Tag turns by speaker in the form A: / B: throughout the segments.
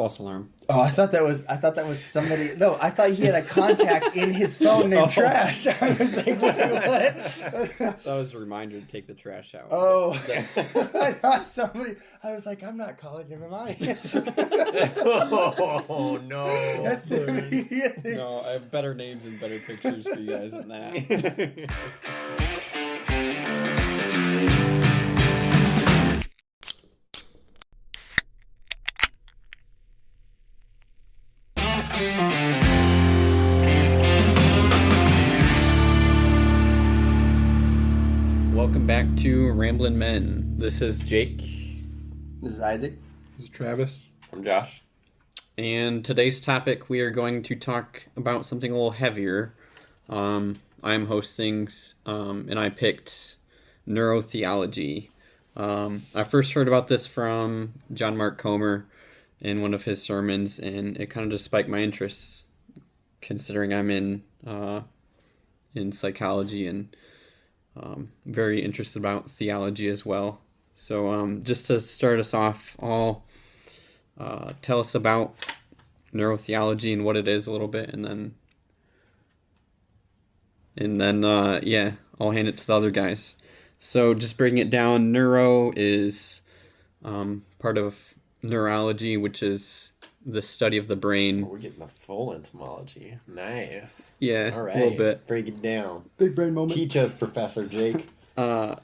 A: false alarm.
B: Oh, I thought that was somebody. No, I thought he had a contact in his phone named Trash. I was like, wait, what?
A: That was a reminder to take the trash out.
B: Oh, I thought somebody. I was like, I'm not calling him, am I?
C: Oh no!
B: That's the immediate thing.
A: No, I have better names and better pictures for you guys than that. Welcome back to Ramblin' Men. This is Jake.
B: This is Isaac.
D: This is Travis.
C: I'm Josh.
A: And today's topic, we are going to talk about something a little heavier. I'm hosting, and I picked Neurotheology. I first heard about this from John Mark Comer in one of his sermons, and it kind of just spiked my interest, considering I'm in psychology and very interested about theology as well. So just to start us off, I'll tell us about neurotheology and what it is a little bit, and then I'll hand it to the other guys. So just breaking it down, neuro is part of neurology, which is the study of the brain.
C: We're getting the full etymology. Nice.
A: Yeah,
C: all right.
A: A little bit.
C: Break it down.
B: Big brain moment.
C: Teach us, Professor Jake.
A: I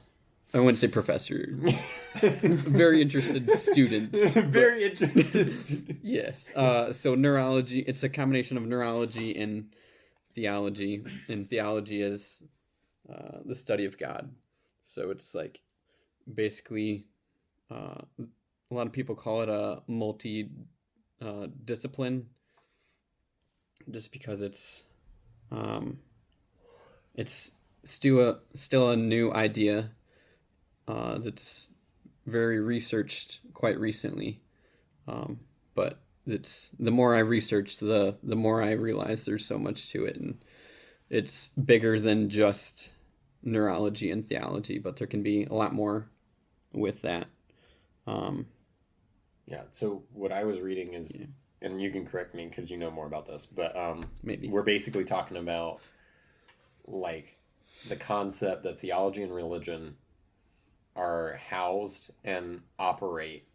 A: wouldn't say professor. Very interested student.
C: Very interested.
A: Yes. So neurology, it's a combination of neurology and theology. And theology is the study of God. So it's like basically a lot of people call it a discipline, just because it's still a new idea that's very researched quite recently, but it's the more I research, the more I realize there's so much to it, and it's bigger than just neurology and theology, but there can be a lot more with that.
C: Yeah, so what I was reading is, and you can correct me because you know more about this, but
A: Maybe.
C: We're basically talking about like the concept that theology and religion are housed and operate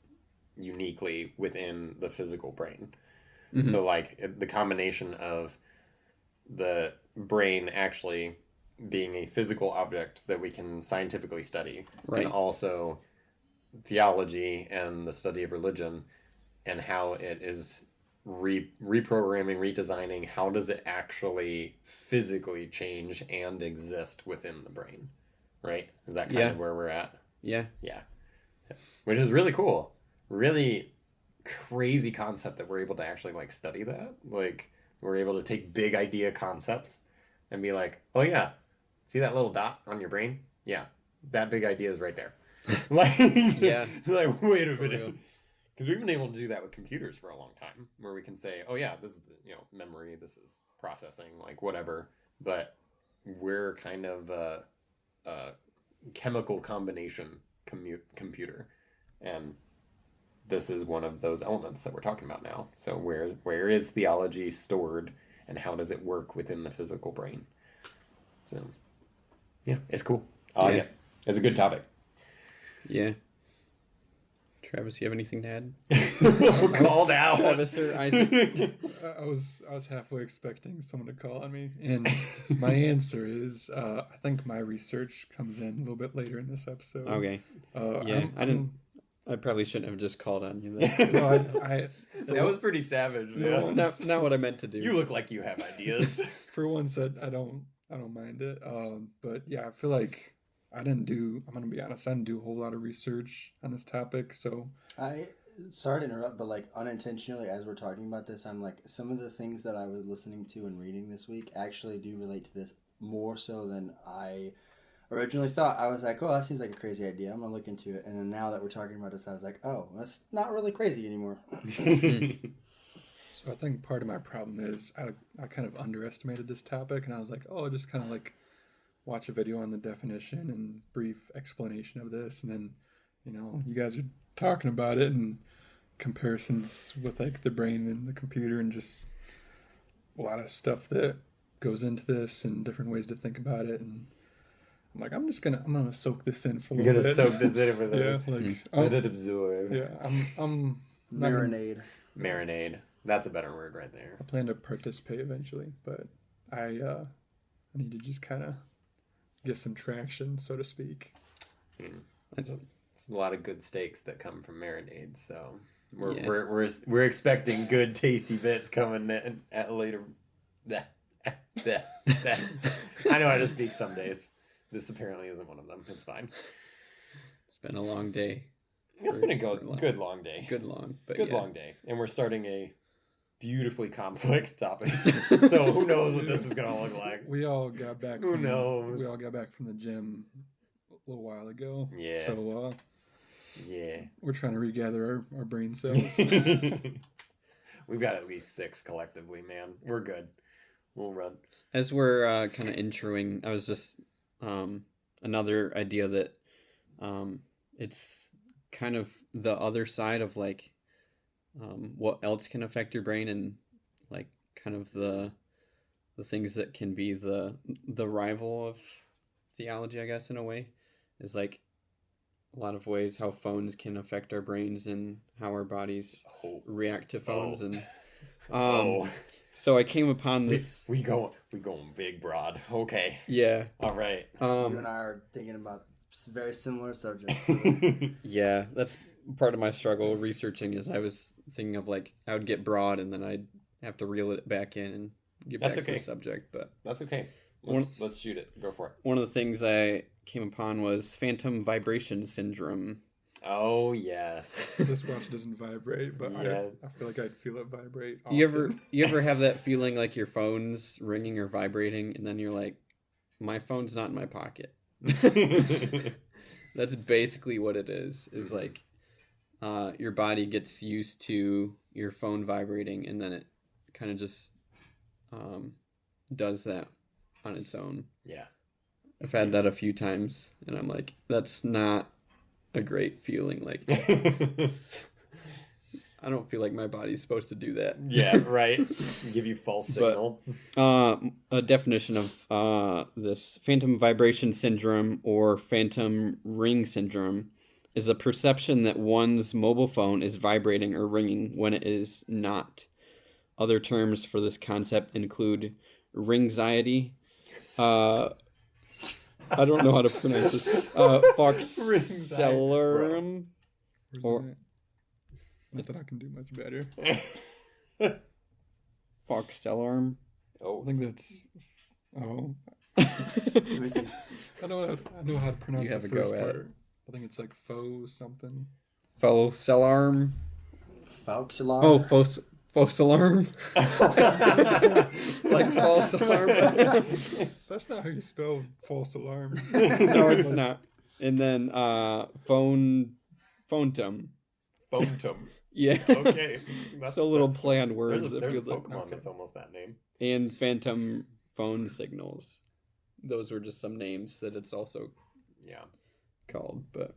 C: uniquely within the physical brain. Mm-hmm. So like the combination of the brain actually being a physical object that we can scientifically study, right, and also theology and the study of religion and how it is reprogramming, redesigning, how does it actually physically change and exist within the brain, right? Is that kind of where we're at?
A: Yeah.
C: Which is really cool. Really crazy concept that we're able to actually like study that. Like we're able to take big idea concepts and be like, oh yeah, see that little dot on your brain? Yeah, that big idea is right there. Like, yeah. It's like, wait a minute. Because we've been able to do that with computers for a long time, where we can say, oh yeah, this is memory, this is processing, like whatever. But we're kind of a chemical combination computer, and this is one of those elements that we're talking about now. So where is theology stored, and how does it work within the physical brain? So yeah, it's cool. I like it. It's a good topic.
A: Yeah. Travis, you have anything to add?
C: Called out.
A: Travis or Isaac?
D: I was halfway expecting someone to call on me, and my answer is I think my research comes in a little bit later in this episode.
A: Okay. I probably shouldn't have just called on you.
D: No,
C: that was pretty savage.
A: Not what I meant to do.
C: You look like you have ideas.
D: For once, I don't mind it. But yeah, I feel like I'm going to be honest, I didn't do a whole lot of research on this topic, so...
B: Sorry to interrupt, but like unintentionally as we're talking about this, I'm like, some of the things that I was listening to and reading this week actually do relate to this more so than I originally thought. I was like, oh, that seems like a crazy idea. I'm going to look into it. And then now that we're talking about this, I was like, oh, that's not really crazy anymore.
D: So I think part of my problem is I kind of underestimated this topic, and I was like, oh, just kind of like watch a video on the definition and brief explanation of this, and then you guys are talking about it and comparisons with like the brain and the computer, and just a lot of stuff that goes into this and different ways to think about it. And I'm like, I'm gonna soak this in for a little bit.
C: You're gonna soak this in for the
D: Yeah, like
C: let it absorb.
D: yeah, I'm
B: Marinade.
C: Marinade. That's a better word right there.
D: I plan to participate eventually, but I need to just kind of get some traction, so to speak.
C: It's a lot of good steaks that come from marinades, so we're
A: Yeah.
C: we're expecting good tasty bits coming in at later. I know how to speak some days. This apparently isn't one of them. It's fine.
A: It's been a long day.
C: It's been a good long day.
A: Good long, but
C: Good
A: yeah.
C: long day, and we're starting a beautifully complex topic. So who knows what this is gonna look like?
D: We all got back.
C: Who knows?
D: We all got back from the gym a little while ago.
C: Yeah.
D: So
C: Yeah.
D: we're trying to regather our brain cells.
C: We've got at least 6 collectively, man. We're good. We'll run.
A: As we're kind of introing, I was just another idea that it's kind of the other side of like what else can affect your brain, and like kind of the things that can be the rival of theology, I guess, in a way, is like a lot of ways how phones can affect our brains and how our bodies react to phones. And so I came upon this.
C: We going big broad. Okay.
A: Yeah.
C: All right.
B: You and I are thinking about very similar subjects.
A: Yeah, that's part of my struggle researching, is I was thinking of like I would get broad and then I'd have to reel it back in and get back to the subject. But
C: that's okay. Let's shoot it. Go for it.
A: One of the things I came upon was phantom vibration syndrome.
C: Oh yes.
D: This watch doesn't vibrate, but
C: Yeah.
D: I feel like I'd feel it vibrate often.
A: You ever have that feeling like your phone's ringing or vibrating, and then you're like, my phone's not in my pocket? That's basically what it is. Is like your body gets used to your phone vibrating, and then it kind of just does that on its own.
C: Yeah.
A: I've had that a few times, and I'm like, that's not a great feeling. Like, I don't feel like my body's supposed to do that.
C: Yeah, right. Give you false signal.
A: A definition of this phantom vibration syndrome or phantom ring syndrome is the perception that one's mobile phone is vibrating or ringing when it is not. Other terms for this concept include ringxiety. I don't know how to pronounce this. Foxcellarum. Or
D: not that I can do much better.
A: Foxcellarum.
C: Oh,
D: I think that's. Oh.
B: Let me see.
D: I know how to pronounce
A: You
D: the
A: have a go
D: first
A: at
D: part.
A: it.
D: I think it's like faux something.
A: Foxcellarum.
B: False alarm.
A: Oh, false alarm. Like false alarm.
D: That's not how you spell false alarm.
A: No, it's not. And then phonetum.
C: Phantom.
A: Yeah.
C: Okay.
A: It's a little play on words.
C: There's a
A: That feels
C: Pokemon
A: like,
C: that's almost that name.
A: and phantom phone signals. Those were just some names that it's also
C: Yeah.
A: called. But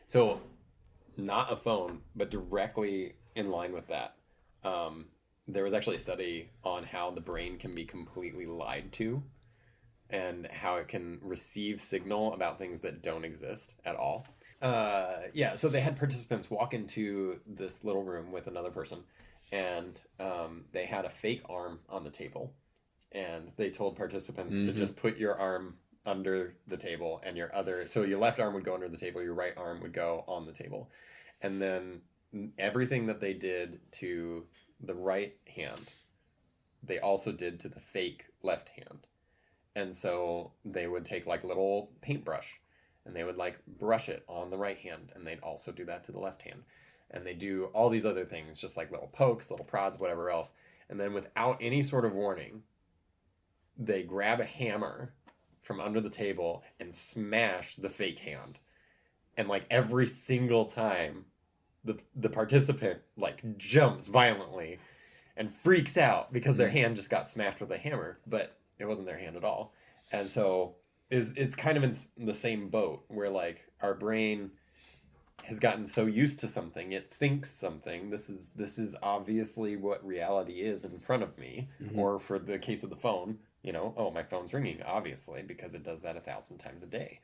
C: So, not a phone, but directly in line with that. There was actually a study on how the brain can be completely lied to, and how it can receive signal about things that don't exist at all. So they had participants walk into this little room with another person, and they had a fake arm on the table, and they told participants to just put your arm under the table, and your left arm would go under the table, your right arm would go on the table, and then everything that they did to the right hand, they also did to the fake left hand. And so they would take like little paintbrush and they would like brush it on the right hand, and they'd also do that to the left hand. And they do all these other things, just like little pokes, little prods, whatever else. And then without any sort of warning, they grab a hammer from under the table and smash the fake hand. And like every single time, the participant like jumps violently and freaks out because their hand just got smashed with a hammer, but it wasn't their hand at all. And so it's kind of in the same boat where like our brain has gotten so used to something, it thinks something. This is obviously what reality is in front of me. Or for the case of the phone, you know, oh, my phone's ringing, obviously, because it does that 1,000 times a day.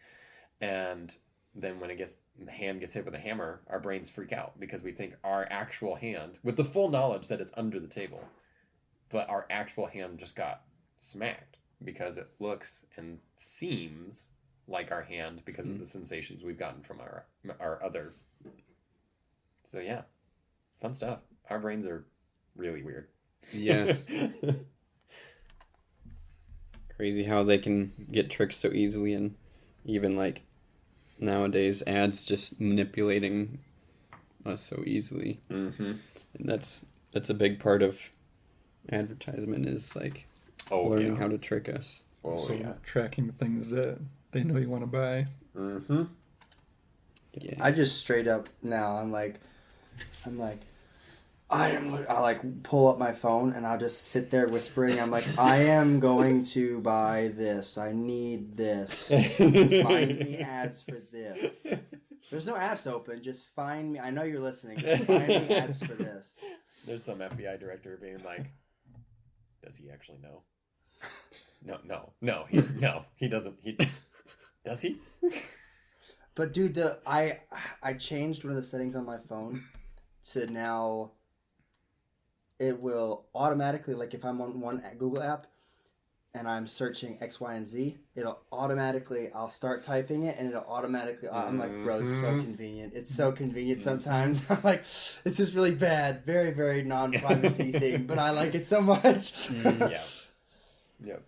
C: And then when the hand gets hit with a hammer, our brains freak out because we think our actual hand, with the full knowledge that it's under the table, but our actual hand just got smacked because it looks and seems like our hand because of the sensations we've gotten from our other. So yeah, fun stuff. Our brains are really weird.
A: Yeah. Crazy how they can get tricked so easily, and even like nowadays ads just manipulating us so easily. And that's a big part of advertisement, is like learning how to trick us.
D: Tracking thing that they know you want to buy.
A: Yeah.
B: I just straight up now, I like pull up my phone and I'll just sit there whispering. I'm like, I am going to buy this. I need this. Find me ads for this. There's no apps open. Just find me. I know you're listening. Just find me ads for this.
C: There's some FBI director being like, does he actually know? No, he doesn't. Does he?
B: But dude, I changed one of the settings on my phone to now it will automatically, like if I'm on one Google app and I'm searching X, Y, and Z, it'll automatically, I'll start typing it and it'll automatically, I'm like, bro, this is so convenient. It's so convenient sometimes. I'm like, this is really bad. Very, very non-privacy thing, but I like it so much.
C: Yep.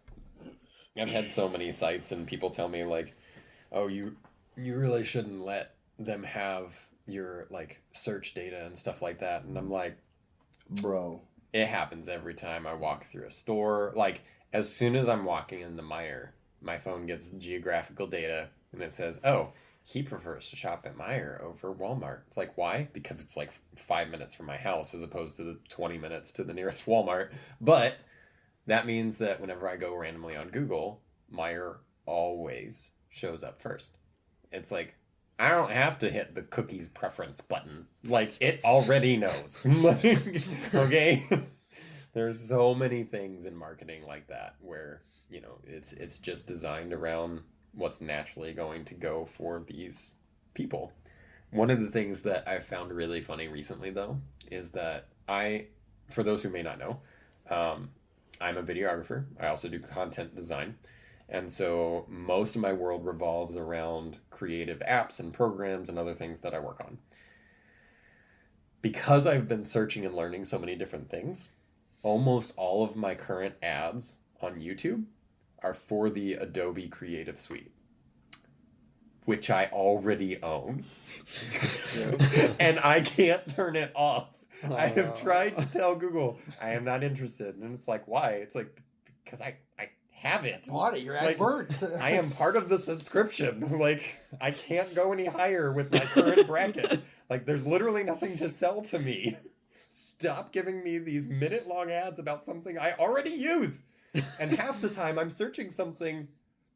C: I've had so many sites and people tell me like, oh, you really shouldn't let them have your like search data and stuff like that. And I'm like,
B: bro,
C: it happens every time I walk through a store. Like as soon as I'm walking in the Meijer, my phone gets geographical data and it says, oh, he prefers to shop at Meijer over Walmart. It's like, why? Because it's like 5 minutes from my house as opposed to the 20 minutes to the nearest Walmart. But that means that whenever I go randomly on Google, Meijer always shows up first. It's like, I don't have to hit the cookies preference button. Like, it already knows. Like, okay? There's so many things in marketing like that where, you know, it's just designed around what's naturally going to go for these people. One of the things that I found really funny recently, though, is that for those who may not know, I'm a videographer. I also do content design. And so most of my world revolves around creative apps and programs and other things that I work on. Because I've been searching and learning so many different things, almost all of my current ads on YouTube are for the Adobe Creative Suite, which I already own. And I can't turn it off. I have tried to tell Google I am not interested. And it's like, why? It's like, because I have it.
B: Bought it. You're at
C: Like,
B: bird.
C: I am part of the subscription. Like, I can't go any higher with my current bracket. Like, there's literally nothing to sell to me. Stop giving me these minute-long ads about something I already use. And half the time I'm searching something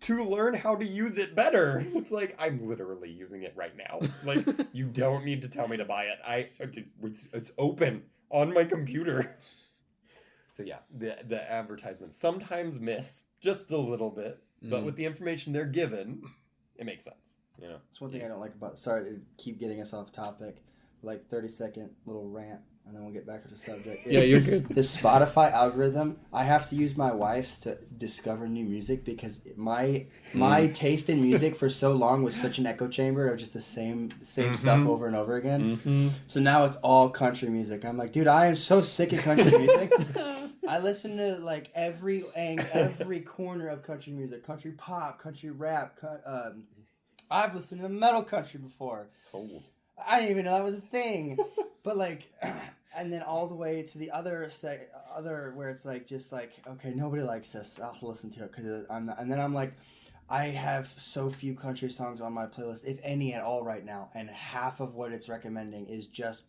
C: to learn how to use it better. It's like, I'm literally using it right now. Like, you don't need to tell me to buy it. It's open on my computer. So yeah, the advertisements sometimes miss just a little bit, but with the information they're given, it makes sense. You know,
B: it's one thing I don't like about. Sorry to keep getting us off topic. Like 30-second little rant, and then we'll get back to the subject.
A: Yeah, you're good.
B: The Spotify algorithm. I have to use my wife's to discover new music because my taste in music for so long was such an echo chamber of just the same stuff over and over again. So now it's all country music. I'm like, dude, I am so sick of country music. I listen to like every corner of country music, country pop, country rap. I've listened to metal country before.
C: cold.
B: I didn't even know that was a thing. But like, and then all the way to the other where it's like, just like, okay, nobody likes this. I'll listen to it because I'm not. And then I'm like, I have so few country songs on my playlist, if any at all right now. And half of what it's recommending is just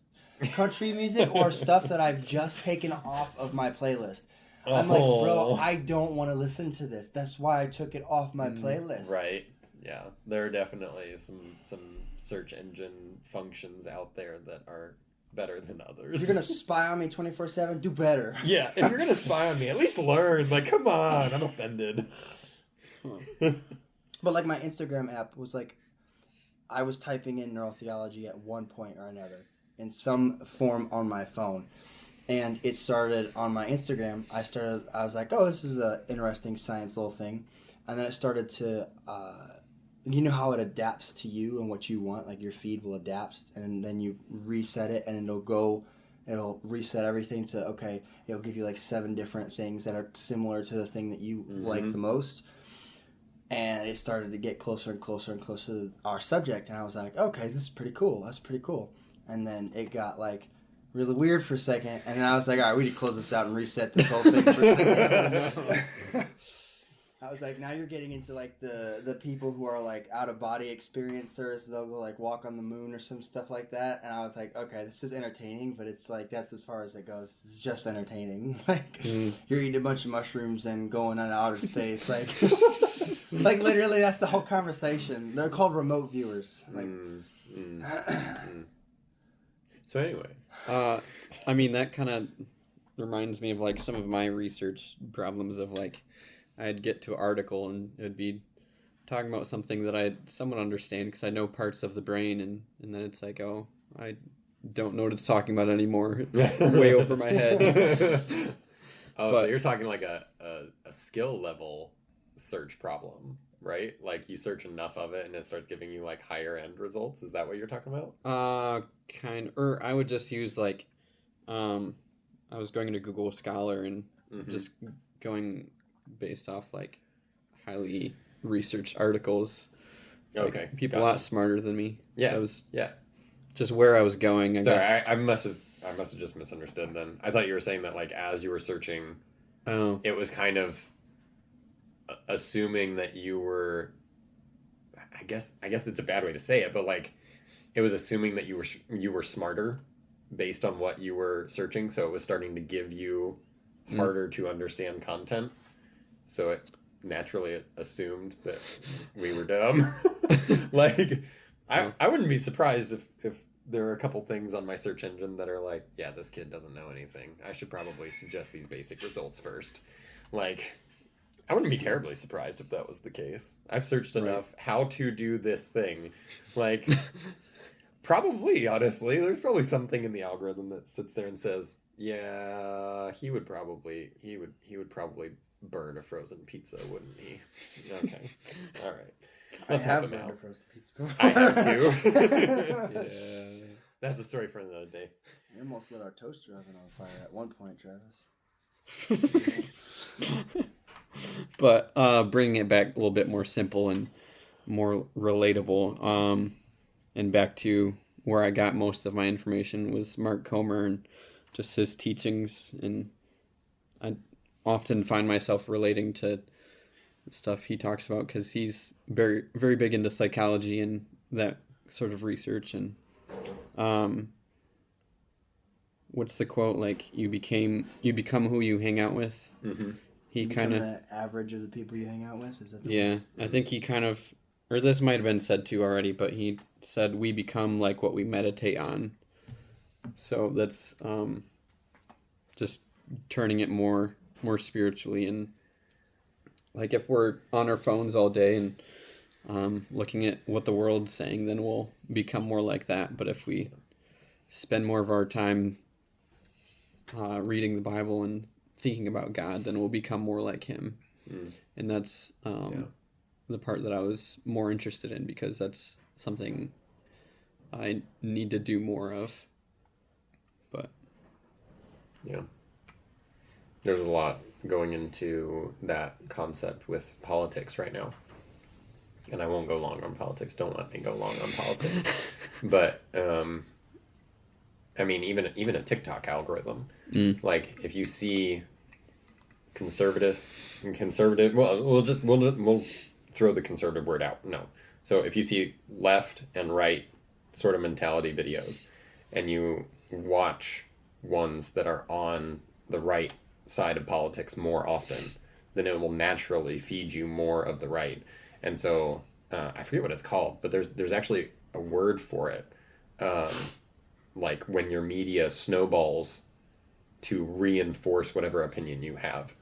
B: country music or stuff that I've just taken off of my playlist. I'm like, bro, I don't want to listen to this. That's why I took it off my playlist.
C: Right. Yeah, there are definitely some search engine functions out there that are better than others.
B: You're gonna spy on me 24/7. Do better.
C: Yeah, if you're gonna spy on me, at least learn. Like, come on, I'm offended.
B: But like my Instagram app was like, I was typing in neurotheology at one point or another in some form on my phone, and it started on my Instagram. I was like, oh, this is an interesting science little thing, and then it started to, you know how it adapts to you and what you want. Like your feed will adapt, and then you reset it, and it'll reset everything to okay. It'll give you like 7 different things that are similar to the thing that you like the most. And it started to get closer and closer and closer to our subject. And I was like, okay, this is pretty cool. That's pretty cool. And then it got like really weird for a second. And then I was like, all right, we need to close this out and reset this whole thing for a second. I was like, now you're getting into like the people who are like out of body experiencers. They'll go like walk on the moon or some stuff like that. And I was like, okay, this is entertaining, but it's like that's as far as it goes. It's just entertaining. Like you're eating a bunch of mushrooms and going on outer space. Like like literally that's the whole conversation. They're called remote viewers. Like
C: So anyway.
A: I mean, that kind of reminds me of like some of my research problems of like I'd get to an article and it would be talking about something that I somewhat understand because I know parts of the brain, and then it's like, oh, I don't know what it's talking about anymore. It's way over my head.
C: So you're talking like a skill level search problem, right? Like you search enough of it and it starts giving you like higher end results. Is that what you're talking about?
A: Or I would just use like, I was going into Google Scholar and just going based off like highly researched articles.
C: Okay,
A: like, people a lot smarter than me.
C: Yeah,
A: so that was just where I was going. I guess
C: I must have just misunderstood. Then I thought you were saying that like as you were searching, it was kind of assuming that you were. I guess it's a bad way to say it, but like it was assuming that you were smarter based on what you were searching, so it was starting to give you harder to understand content. So it naturally assumed that we were dumb. Like, I wouldn't be surprised if there are a couple things on my search engine that are like, yeah, this kid doesn't know anything. I should probably suggest these basic results first. Like, I wouldn't be terribly surprised if that was the case. I've searched enough how to do this thing. Like, probably, honestly, there's probably something in the algorithm that sits there and says, yeah, he would probably burn a frozen pizza, wouldn't he? Okay. All right. Let's help him out.
B: A frozen pizza before.
C: I have too. Yeah. That's a story for another day.
B: We almost lit our toaster oven on fire at one point, Travis.
A: But bringing it back a little bit more simple and more relatable, and back to where I got most of my information was Mark Comer and just his teachings, and I often find myself relating to stuff he talks about because he's very, very big into psychology and that sort of research. And what's the quote? Like you become who you hang out with.
C: Mm-hmm.
A: He kind of
B: the average of the people you hang out with. Is that
A: I think he kind of, or this might have been said too already, but he said we become like what we meditate on. So that's just turning it more spiritually, and like if we're on our phones all day and looking at what the world's saying, then we'll become more like that. But if we spend more of our time reading the Bible and thinking about God, then we'll become more like him. And that's the part that I was more interested in, because that's something I need to do more of. But
C: yeah, there's a lot going into that concept with politics right now, and I won't go long on politics. Don't let me go long on politics. But I mean, even a TikTok algorithm, like if you see conservative, well, we'll throw the conservative word out. No, so if you see left and right sort of mentality videos, and you watch ones that are on the right side of politics more often, then it will naturally feed you more of the right. And so I forget what it's called, but there's actually a word for it. Um, like when your media snowballs to reinforce whatever opinion you have.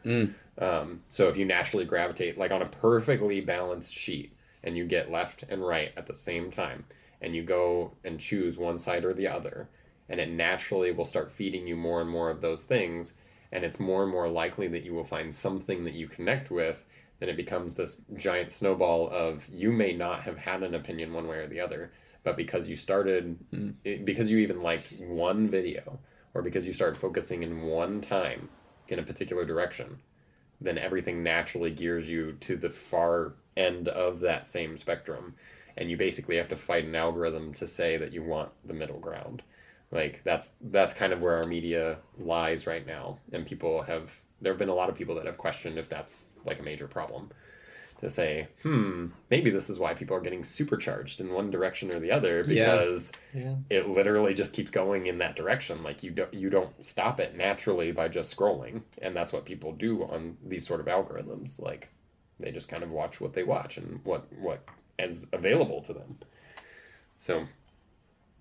C: So if you naturally gravitate, like on a perfectly balanced sheet, and you get left and right at the same time, and you go and choose one side or the other, and it naturally will start feeding you more and more of those things, and it's more and more likely that you will find something that you connect with, then it becomes this giant snowball of you may not have had an opinion one way or the other, but because you started, because you even liked one video, or because you started focusing in one time in a particular direction, then everything naturally gears you to the far end of that same spectrum. And you basically have to fight an algorithm to say that you want the middle ground. Like that's kind of where our media lies right now. And there have been a lot of people that have questioned if that's like a major problem. To say, maybe this is why people are getting supercharged in one direction or the other, because it literally just keeps going in that direction. Like you don't stop it naturally by just scrolling, and that's what people do on these sort of algorithms. Like they just kind of watch what they watch and what is available to them. So,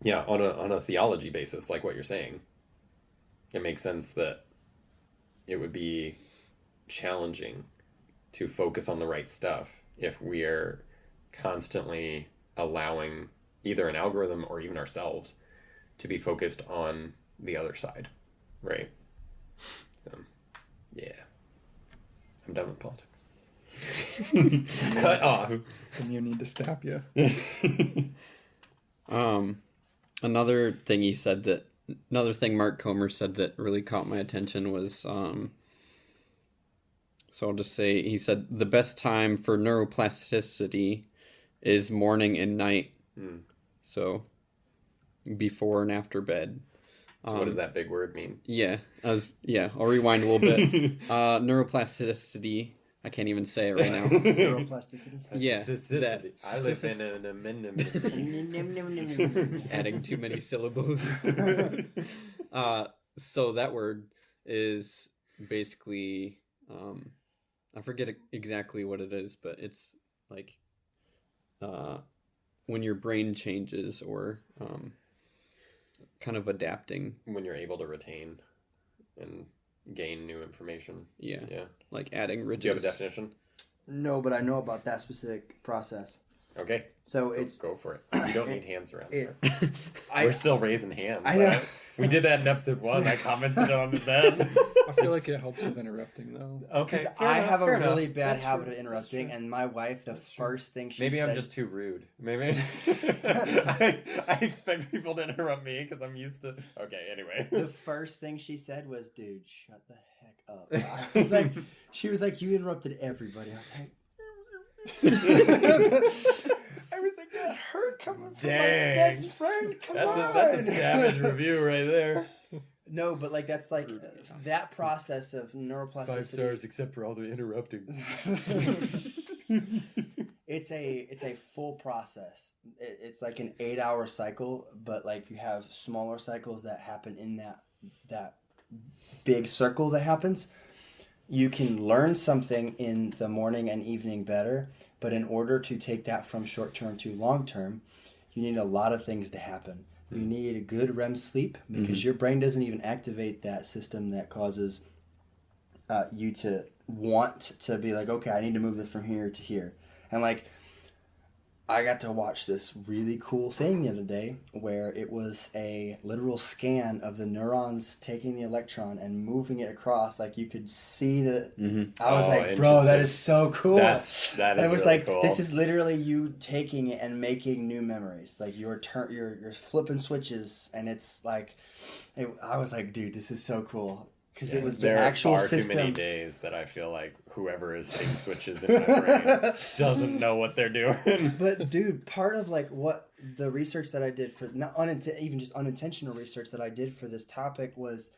C: yeah, on a theology basis, like what you're saying, it makes sense that it would be challenging to focus on the right stuff if we are constantly allowing either an algorithm or even ourselves to be focused on the other side, right? So, yeah. I'm done with politics. Cut off.
D: Then you need to stop you.
A: Another thing Mark Comer said that really caught my attention was, so I'll just say, he said the best time for neuroplasticity is morning and night. So before and after bed.
C: So what does that big word mean?
A: I'll rewind a little bit. Neuroplasticity. I can't even say it right now.
B: Neuroplasticity.
A: That.
C: I live in an amendment.
A: Adding too many syllables. So that word is basically, I forget exactly what it is, but it's like when your brain changes or kind of adapting.
C: When you're able to retain and gain new information.
A: Yeah. Like adding ridges.
C: Do you have a definition?
B: No, but I know about that specific process.
C: Okay.
B: So
C: go for it. You don't need hands around here.
B: I-
C: We're still raising hands.
B: I know.
C: We did that in episode 1. I commented on it then.
D: I feel like it helps with interrupting, though.
C: Okay.
B: Because I have a
C: fair
B: really
C: enough.
B: bad
C: That's
B: habit
C: true.
B: of interrupting, and my wife, the first thing she
C: Maybe
B: said...
C: I'm just too rude. Maybe I expect people to interrupt me because I'm used to... Okay, anyway.
B: The first thing she said was, dude, shut the heck up. I was like, she was like, you interrupted everybody. I was like... I was like, that hurt coming from my best friend. Come on.
C: That's a savage review right there.
B: No, but like that's like that process of neuroplasticity.
C: 5 stars except for all the interrupting.
B: It's a full process. It's like an 8-hour cycle, but like you have smaller cycles that happen in that big circle that happens. You can learn something in the morning and evening better, but in order to take that from short term to long term, you need a lot of things to happen. You need a good REM sleep because your brain doesn't even activate that system that causes you to want to be like, okay, I need to move this from here to here. And like, I got to watch this really cool thing the other day where it was a literal scan of the neurons taking the electron and moving it across. Like you could see the. I was like, bro, that is so cool.
C: That is
B: it was
C: really
B: like
C: cool.
B: This is literally you taking it and making new memories. Like you're flipping switches, and it's like, I was like, dude, this is so cool. Because it was the actual system.
C: There are far too many days that I feel like whoever is hitting switches in my brain doesn't know what they're doing.
B: But dude, part of like what the research that I did for even just unintentional research that I did for this topic was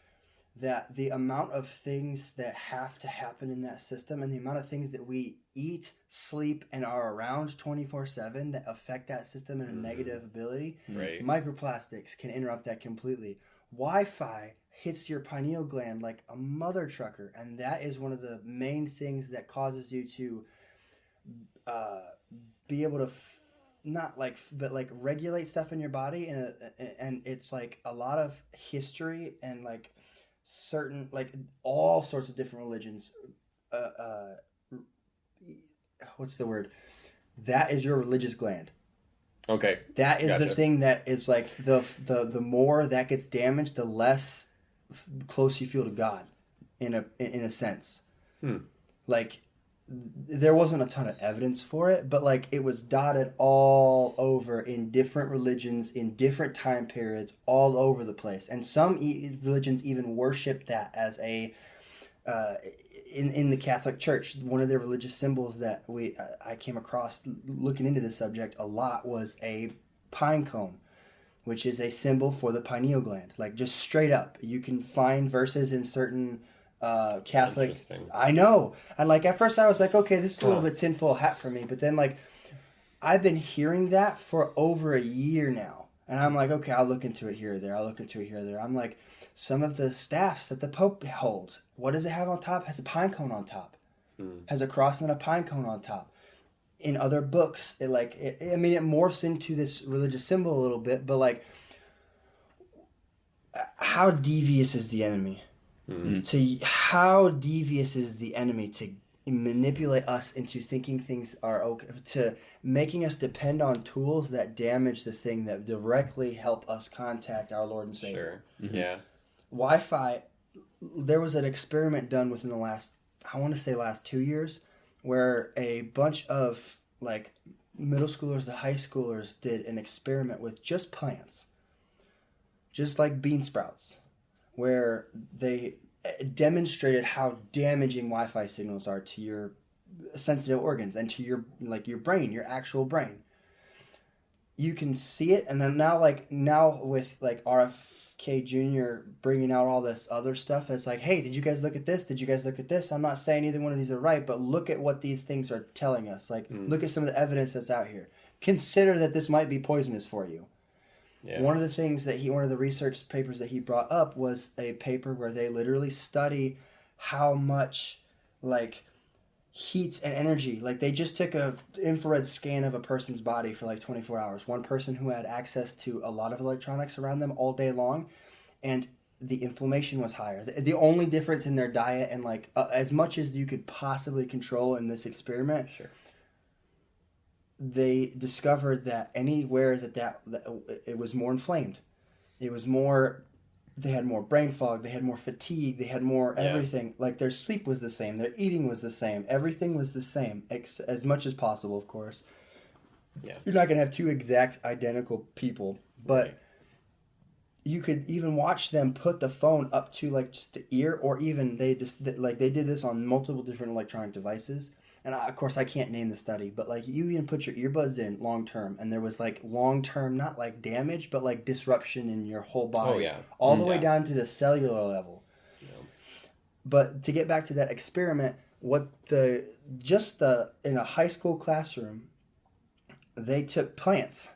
B: that the amount of things that have to happen in that system and the amount of things that we eat, sleep, and are around 24/7 that affect that system in a negative ability.
C: Right.
B: Microplastics can interrupt that completely. Wi-Fi hits your pineal gland like a mother trucker, and that is one of the main things that causes you to be able to not like but like regulate stuff in your body, and it's like a lot of history and like certain like all sorts of different religions. What's the word? That is your religious gland.
C: Okay.
B: That is
C: Gotcha.
B: the thing that is like the more that gets damaged, the less close you feel to God, in a sense. Like there wasn't a ton of evidence for it, but like it was dotted all over in different religions in different time periods, all over the place, and some religions even worship that as a in the Catholic Church. One of their religious symbols that I came across looking into this subject a lot was a pine cone, which is a symbol for the pineal gland. Like just straight up, you can find verses in certain Catholic.
C: Interesting.
B: I know, and like at first I was like, okay, this is a little bit tinfoil hat for me, but then like I've been hearing that for over a year now, and I'm like, okay, I'll look into it here or there. I'll look into it here or there. I'm like, some of the staffs that the Pope holds, what does it have on top? It has a pine cone on top. Has a cross and a pine cone on top. In other books, it morphs into this religious symbol a little bit, but like, how devious is the enemy? How devious is the enemy to manipulate us into thinking things are okay, to making us depend on tools that damage the thing that directly help us contact our Lord and Savior.
C: Sure. Yeah.
B: Wi-Fi, there was an experiment done within the last 2 years, where a bunch of like middle schoolers to high schoolers did an experiment with just plants, just like bean sprouts, where they demonstrated how damaging Wi-Fi signals are to your sensitive organs and to your brain, your actual brain. You can see it, and then now with like RFK Jr. bringing out all this other stuff, it's like, hey, did you guys look at this? Did you guys look at this? I'm not saying either one of these are right, but look at what these things are telling us. Like, look at some of the evidence that's out here. Consider that this might be poisonous for you. Yeah. One of the research papers that he brought up was a paper where they literally study how much like heat and energy, like they just took a infrared scan of a person's body for like 24 hours. One person who had access to a lot of electronics around them all day long, and the inflammation was higher. The only difference in their diet, and like as much as you could possibly control in this experiment,
C: sure,
B: they discovered that anywhere that it was more inflamed, it was more, they had more brain fog, they had more fatigue, they had more everything. Like their sleep was the same, their eating was the same, everything was the same, as much as possible, of course. Yeah. You're not going to have two exact identical people, but you could even watch them put the phone up to like just the ear, or even they did this on multiple different electronic devices. And of course, I can't name the study, but like you even put your earbuds in long term, and there was like long term, not like damage, but like disruption in your whole body, all the way down to the cellular level. Yeah. But to get back to that experiment, in a high school classroom, they took plants.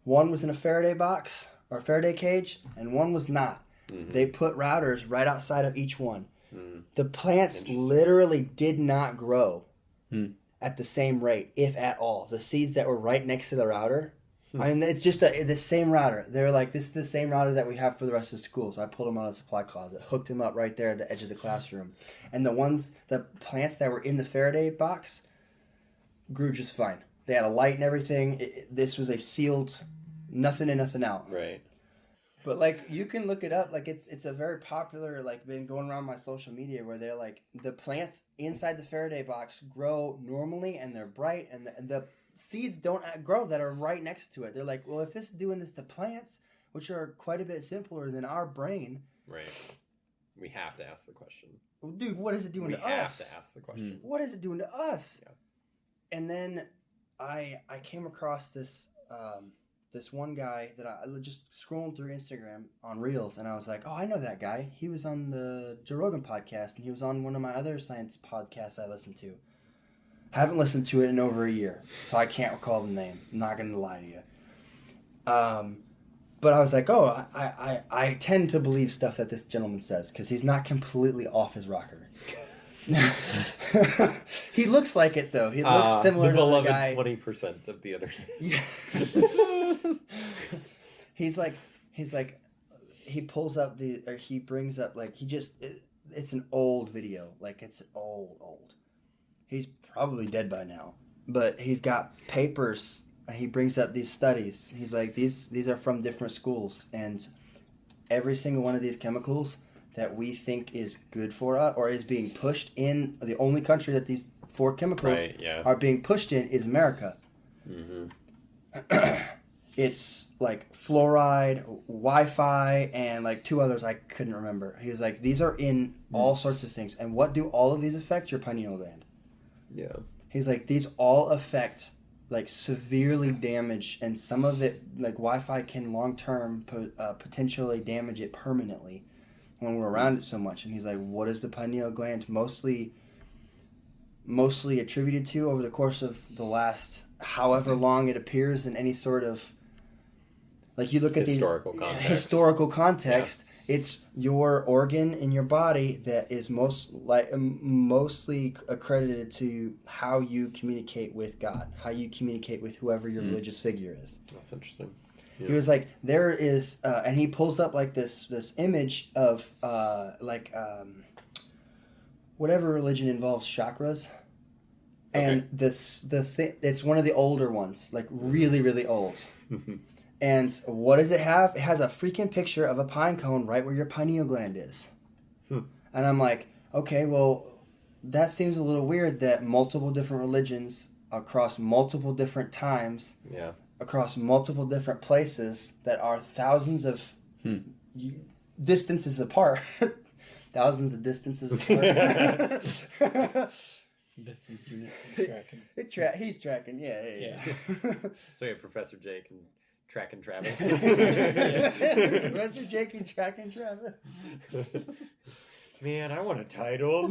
B: One was in a Faraday box or a Faraday cage, and one was not. Mm-hmm. They put routers right outside of each one. Mm. The plants literally did not grow at the same rate, if at all. The seeds that were right next to the router, I mean, it's just the same router. They're like, this is the same router that we have for the rest of the school. So I pulled them out of the supply closet, hooked them up right there at the edge of the classroom. And the plants that were in the Faraday box grew just fine. They had a light and everything. This was a sealed, nothing in, nothing out.
C: Right.
B: But like you can look it up, like it's a very popular, like been going around my social media, where they're like the plants inside the Faraday box grow normally and they're bright, and the seeds don't grow that are right next to it. They're like, well, if this is doing this to plants, which are quite a bit simpler than our brain,
C: right? We have to ask the question.
B: Well, dude, what is it doing to us? We
C: have to ask the question.
B: What is it doing to us?
C: Yeah.
B: And then I came across this. This one guy that I just scrolling through Instagram on Reels, and I was like, oh, I know that guy. He was on the Joe Rogan podcast, and he was on one of my other science podcasts I listen to. Haven't listened to it in over a year, so I can't recall the name. I'm not going to lie to you. But I was like, oh, I tend to believe stuff that this gentleman says, because he's not completely off his rocker. He looks like it though. He looks similar
C: the
B: to the
C: beloved
B: guy.
C: 20% of the internet.
B: Yeah. he's like he pulls up he brings up like it's an old video, like it's old. He's probably dead by now, but he's got papers. He brings up these studies. He's like, these are from different schools, and every single one of these chemicals that we think is good for us or is being pushed in, the only country that these 4 chemicals are being pushed in is America. Mm-hmm. It's like fluoride, Wi-Fi, and like 2 others I couldn't remember. He was like, these are in all sorts of things. And what do all of these affect? Your pineal gland.
C: Yeah.
B: He's like, these all affect, like, severely damage, and some of it, like Wi-Fi can long-term potentially damage it permanently when we're around it so much. And he's like, what is the pineal gland mostly attributed to over the course of the last however long it appears in any sort of, like, you look at historical context, it's your organ in your body that is mostly accredited to how you communicate with God, how you communicate with whoever your religious figure is.
C: That's interesting. Yeah.
B: He was like, there is, and he pulls up like this image of whatever religion involves chakras, and it's one of the older ones, like really, really old. And what does it have? It has a freaking picture of a pine cone right where your pineal gland is. And I'm like, okay, well, that seems a little weird that multiple different religions across multiple different times, across multiple different places that are thousands of distances apart. Thousands of distances apart.
A: Distance unit.
B: Tracking. He's tracking, yeah.
C: So you have Professor Jake and Tracking Travis.
B: Professor Jake and Tracking Travis.
C: Man, I want a title.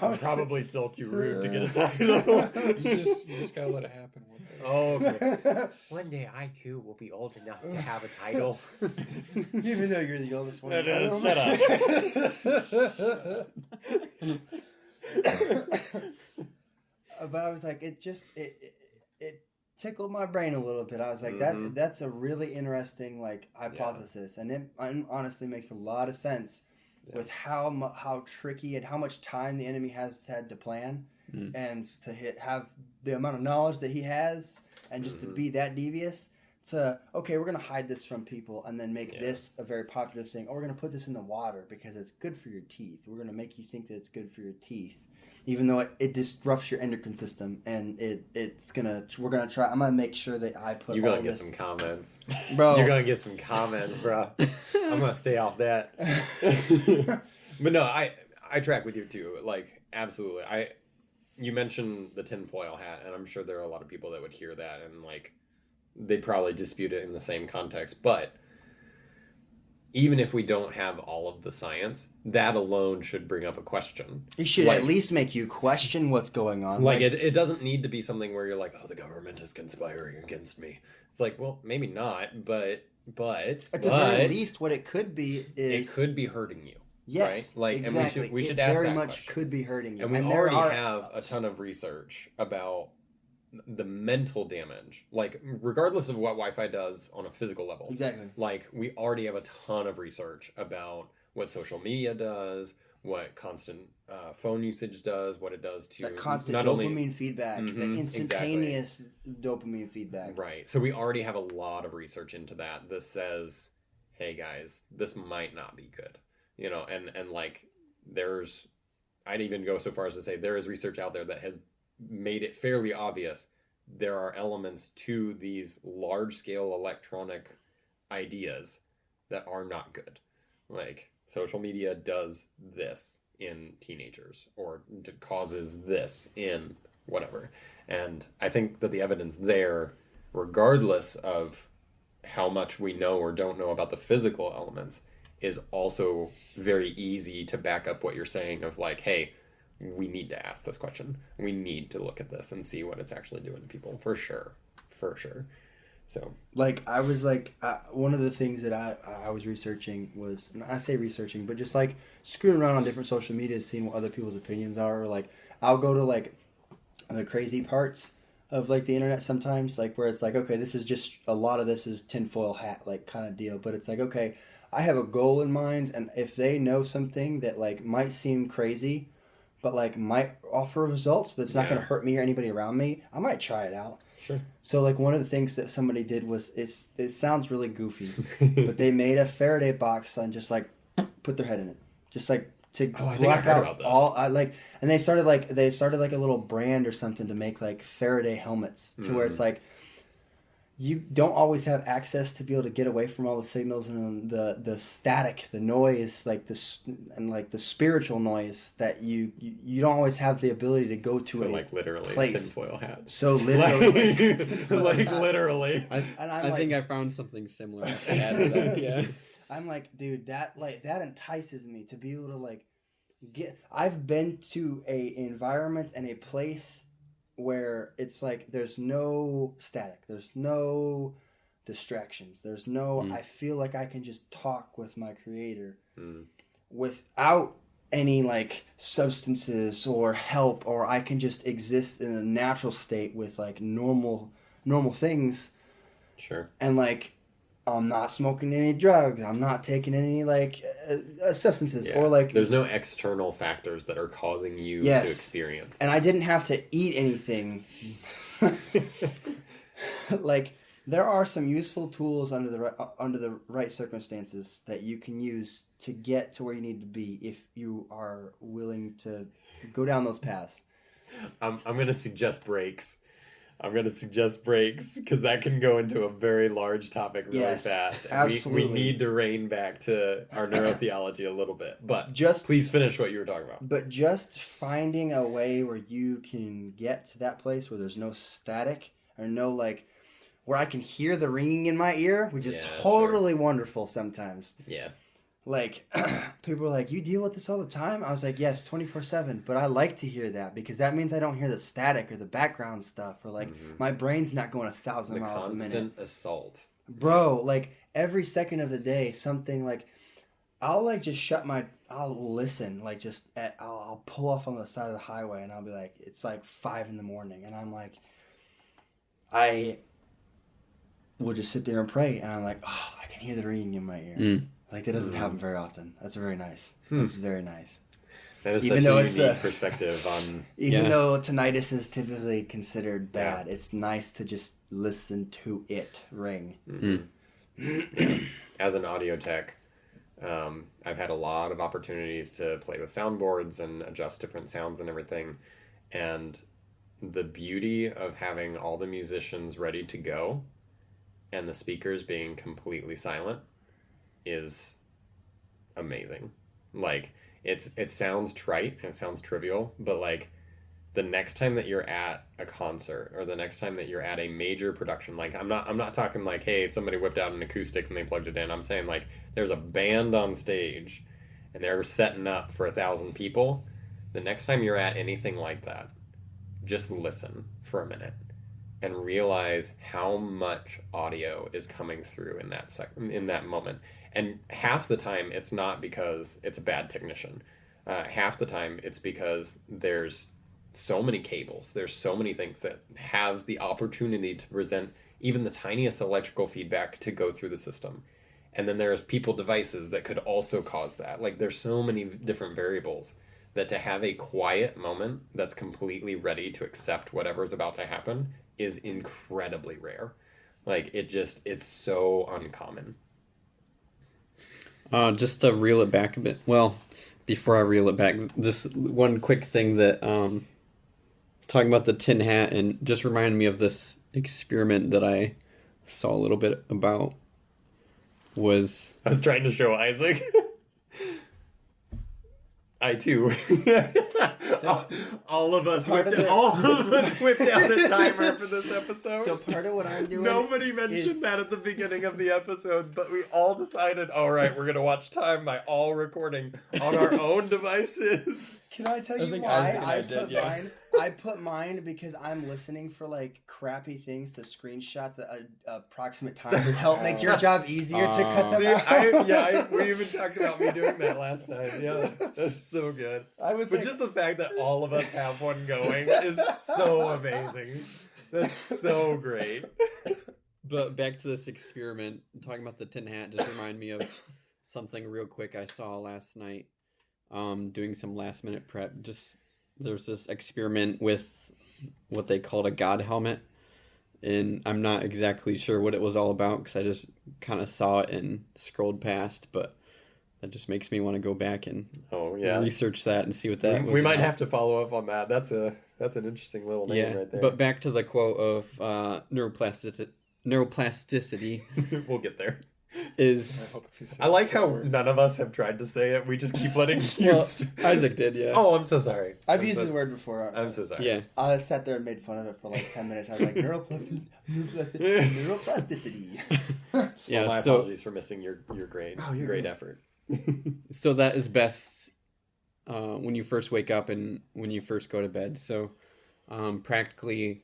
C: I'm probably still too rude to get a title.
D: You just gotta let it happen one day.
C: Oh, okay. One day I too will be old enough to have a title.
B: Even though you're the oldest one.
C: Shut up.
B: But I was like, it tickled my brain a little bit. I was like, that's a really interesting like hypothesis, and it honestly makes a lot of sense with how tricky and how much time the enemy has had to plan, and to have the amount of knowledge that he has, and just to be that devious. To we're gonna hide this from people, and then make this a very popular thing. Or we're gonna put this in the water because it's good for your teeth. We're gonna make you think that it's good for your teeth, even though it disrupts your endocrine system, and we're gonna try. I'm gonna make sure that I put.
C: You're gonna get some comments,
B: bro.
C: You're gonna get some comments, bro. I'm gonna stay off that. But no, I track with you too. Like, absolutely. You mentioned the tinfoil hat, and I'm sure there are a lot of people that would hear that and like they'd probably dispute it in the same context. But even if we don't have all of the science, that alone should bring up a question.
B: It should at least make you question what's going on.
C: Like it doesn't need to be something where you're like, oh, the government is conspiring against me. It's like, well, maybe not, but at the
B: very least, what it could be is
C: it could be hurting you.
B: Yes,
C: right? Like,
B: exactly.
C: And we should ask
B: very
C: that
B: much
C: question.
B: Could be hurting you.
C: And we already have a ton of research about the mental damage, like regardless of what Wi-Fi does on a physical level.
B: Exactly.
C: Like we already have a ton of research about what social media does, what constant phone usage does, what it does to
B: that constant
C: not
B: dopamine
C: only
B: feedback, the instantaneous dopamine feedback.
C: Right. So we already have a lot of research into that says, hey guys, this might not be good. You know, and like I'd even go so far as to say there is research out there that has made it fairly obvious there are elements to these large-scale electronic ideas that are not good. Like, social media does this in teenagers, or causes this in whatever. And I think that the evidence there, regardless of how much we know or don't know about the physical elements, is also very easy to back up what you're saying of like, hey, we need to ask this question. We need to look at this and see what it's actually doing to people. For sure. So
B: like I was like one of the things that I was researching was, and I say researching, but just like screwing around on different social medias, seeing what other people's opinions are. Or like I'll go to like the crazy parts of like the internet sometimes, like where it's like, okay, this is just a lot of this is tinfoil hat like kind of deal, but it's like, okay, I have a goal in mind, and if they know something that like might seem crazy, but like might offer results, but it's not going to hurt me or anybody around me, I might try it out.
C: sure.
B: So like one of the things that somebody did was it sounds really goofy, but they made a Faraday box and just like put their head in it, just like to block out all. And they started like a little brand or something to make like Faraday helmets to where it's like you don't always have access to be able to get away from all the signals and the static, the noise, like this and like the spiritual noise that you don't always have the ability to go to a
C: like literally
B: place.
C: tinfoil hat.
B: So literally,
C: like literally.
A: I think I found something similar. To add to that. Yeah.
B: I'm like, dude, that entices me to be able to like get. I've been to a environment and a place where it's like there's no static, there's no distractions, there's no. I feel like I can just talk with my creator without any like substances or help, or I can just exist in a natural state with like normal things.
C: Sure.
B: And like I'm not smoking any drugs, I'm not taking any like substances, or like
C: there's no external factors that are causing you to experience that.
B: And I didn't have to eat anything. Like there are some useful tools under the right circumstances that you can use to get to where you need to be if you are willing to go down those paths.
C: I'm going to suggest breaks. Because that can go into a very large topic really fast. And
B: absolutely.
C: We need to rein back to our neurotheology a little bit. But
B: just
C: please finish what you were talking about.
B: But just finding a way where you can get to that place where there's no static or no like where I can hear the ringing in my ear, which is totally wonderful sometimes.
C: Yeah.
B: Like, people are like, you deal with this all the time? I was like, yes, 24/7. But I like to hear that because that means I don't hear the static or the background stuff, or like my brain's not going 1,000 miles a minute.
C: The constant assault.
B: Bro, like every second of the day, something like, I'll like just I'll listen, like just I'll pull off on the side of the highway and I'll be like, it's like 5 a.m. and I'm like, I will just sit there and pray and I'm like, oh, I can hear the ringing in my ear. Like, that doesn't happen very often. That's very nice. That's very nice.
C: That is such a unique perspective on...
B: Even though tinnitus is typically considered bad, it's nice to just listen to it ring.
C: As an audio tech, I've had a lot of opportunities to play with soundboards and adjust different sounds and everything. And the beauty of having all the musicians ready to go and the speakers being completely silent is amazing. Like it sounds trite and it sounds trivial, but like the next time that you're at a concert or the next time that you're at a major production, like I'm not talking like, hey, somebody whipped out an acoustic and they plugged it in. I'm saying like there's a band on stage and they're setting up for 1,000 people. The next time you're at anything like that, just listen for a minute and realize how much audio is coming through in that moment. And half the time, it's not because it's a bad technician. Half the time, it's because there's so many cables. There's so many things that have the opportunity to present even the tiniest electrical feedback to go through the system. And then there's devices that could also cause that. Like, there's so many different variables that to have a quiet moment that's completely ready to accept whatever's about to happen is incredibly rare. Like, it's so uncommon.
A: Just to reel it back a bit. Well, before I reel it back, just one quick thing that talking about the tin hat and just reminded me of this experiment that I saw a little bit about. I
C: was trying to show Isaac. I too. all of us whipped out a timer for this episode.
B: So part of what I'm doing.
C: Nobody mentioned that at the beginning of the episode, but we all decided, all right, we're gonna watch time by all recording on our own devices.
B: Can I tell you why I put mine I put mine because I'm listening for like crappy things to screenshot the approximate time to help make your job easier to cut them out.
C: We even talked about me doing that last time. Yeah, that's so good. But just the fact that all of us have one going is so amazing. That's so great.
A: But back to this experiment, talking about the tin hat just reminded me of something real quick I saw last night. Doing some last minute prep. There's this experiment with what they called a God helmet, and I'm not exactly sure what it was all about because I just kind of saw it and scrolled past, but that just makes me want to go back and research that and see what that was.
C: We might have to follow up on that. That's an interesting little name right there.
A: But back to the quote of neuroplasticity.
C: We'll get there.
A: I
C: like how none of us have tried to say it. We just keep letting you.
A: Well, Isaac did, yeah.
C: Oh, I'm so sorry.
B: I've used this word before.
C: I'm so sorry.
A: Yeah.
B: I sat there and made fun of it for like 10 minutes. I was like, neuroplasticity.
C: Yeah. My apologies for missing your great effort.
A: So that is best when you first wake up and when you first go to bed. So practically,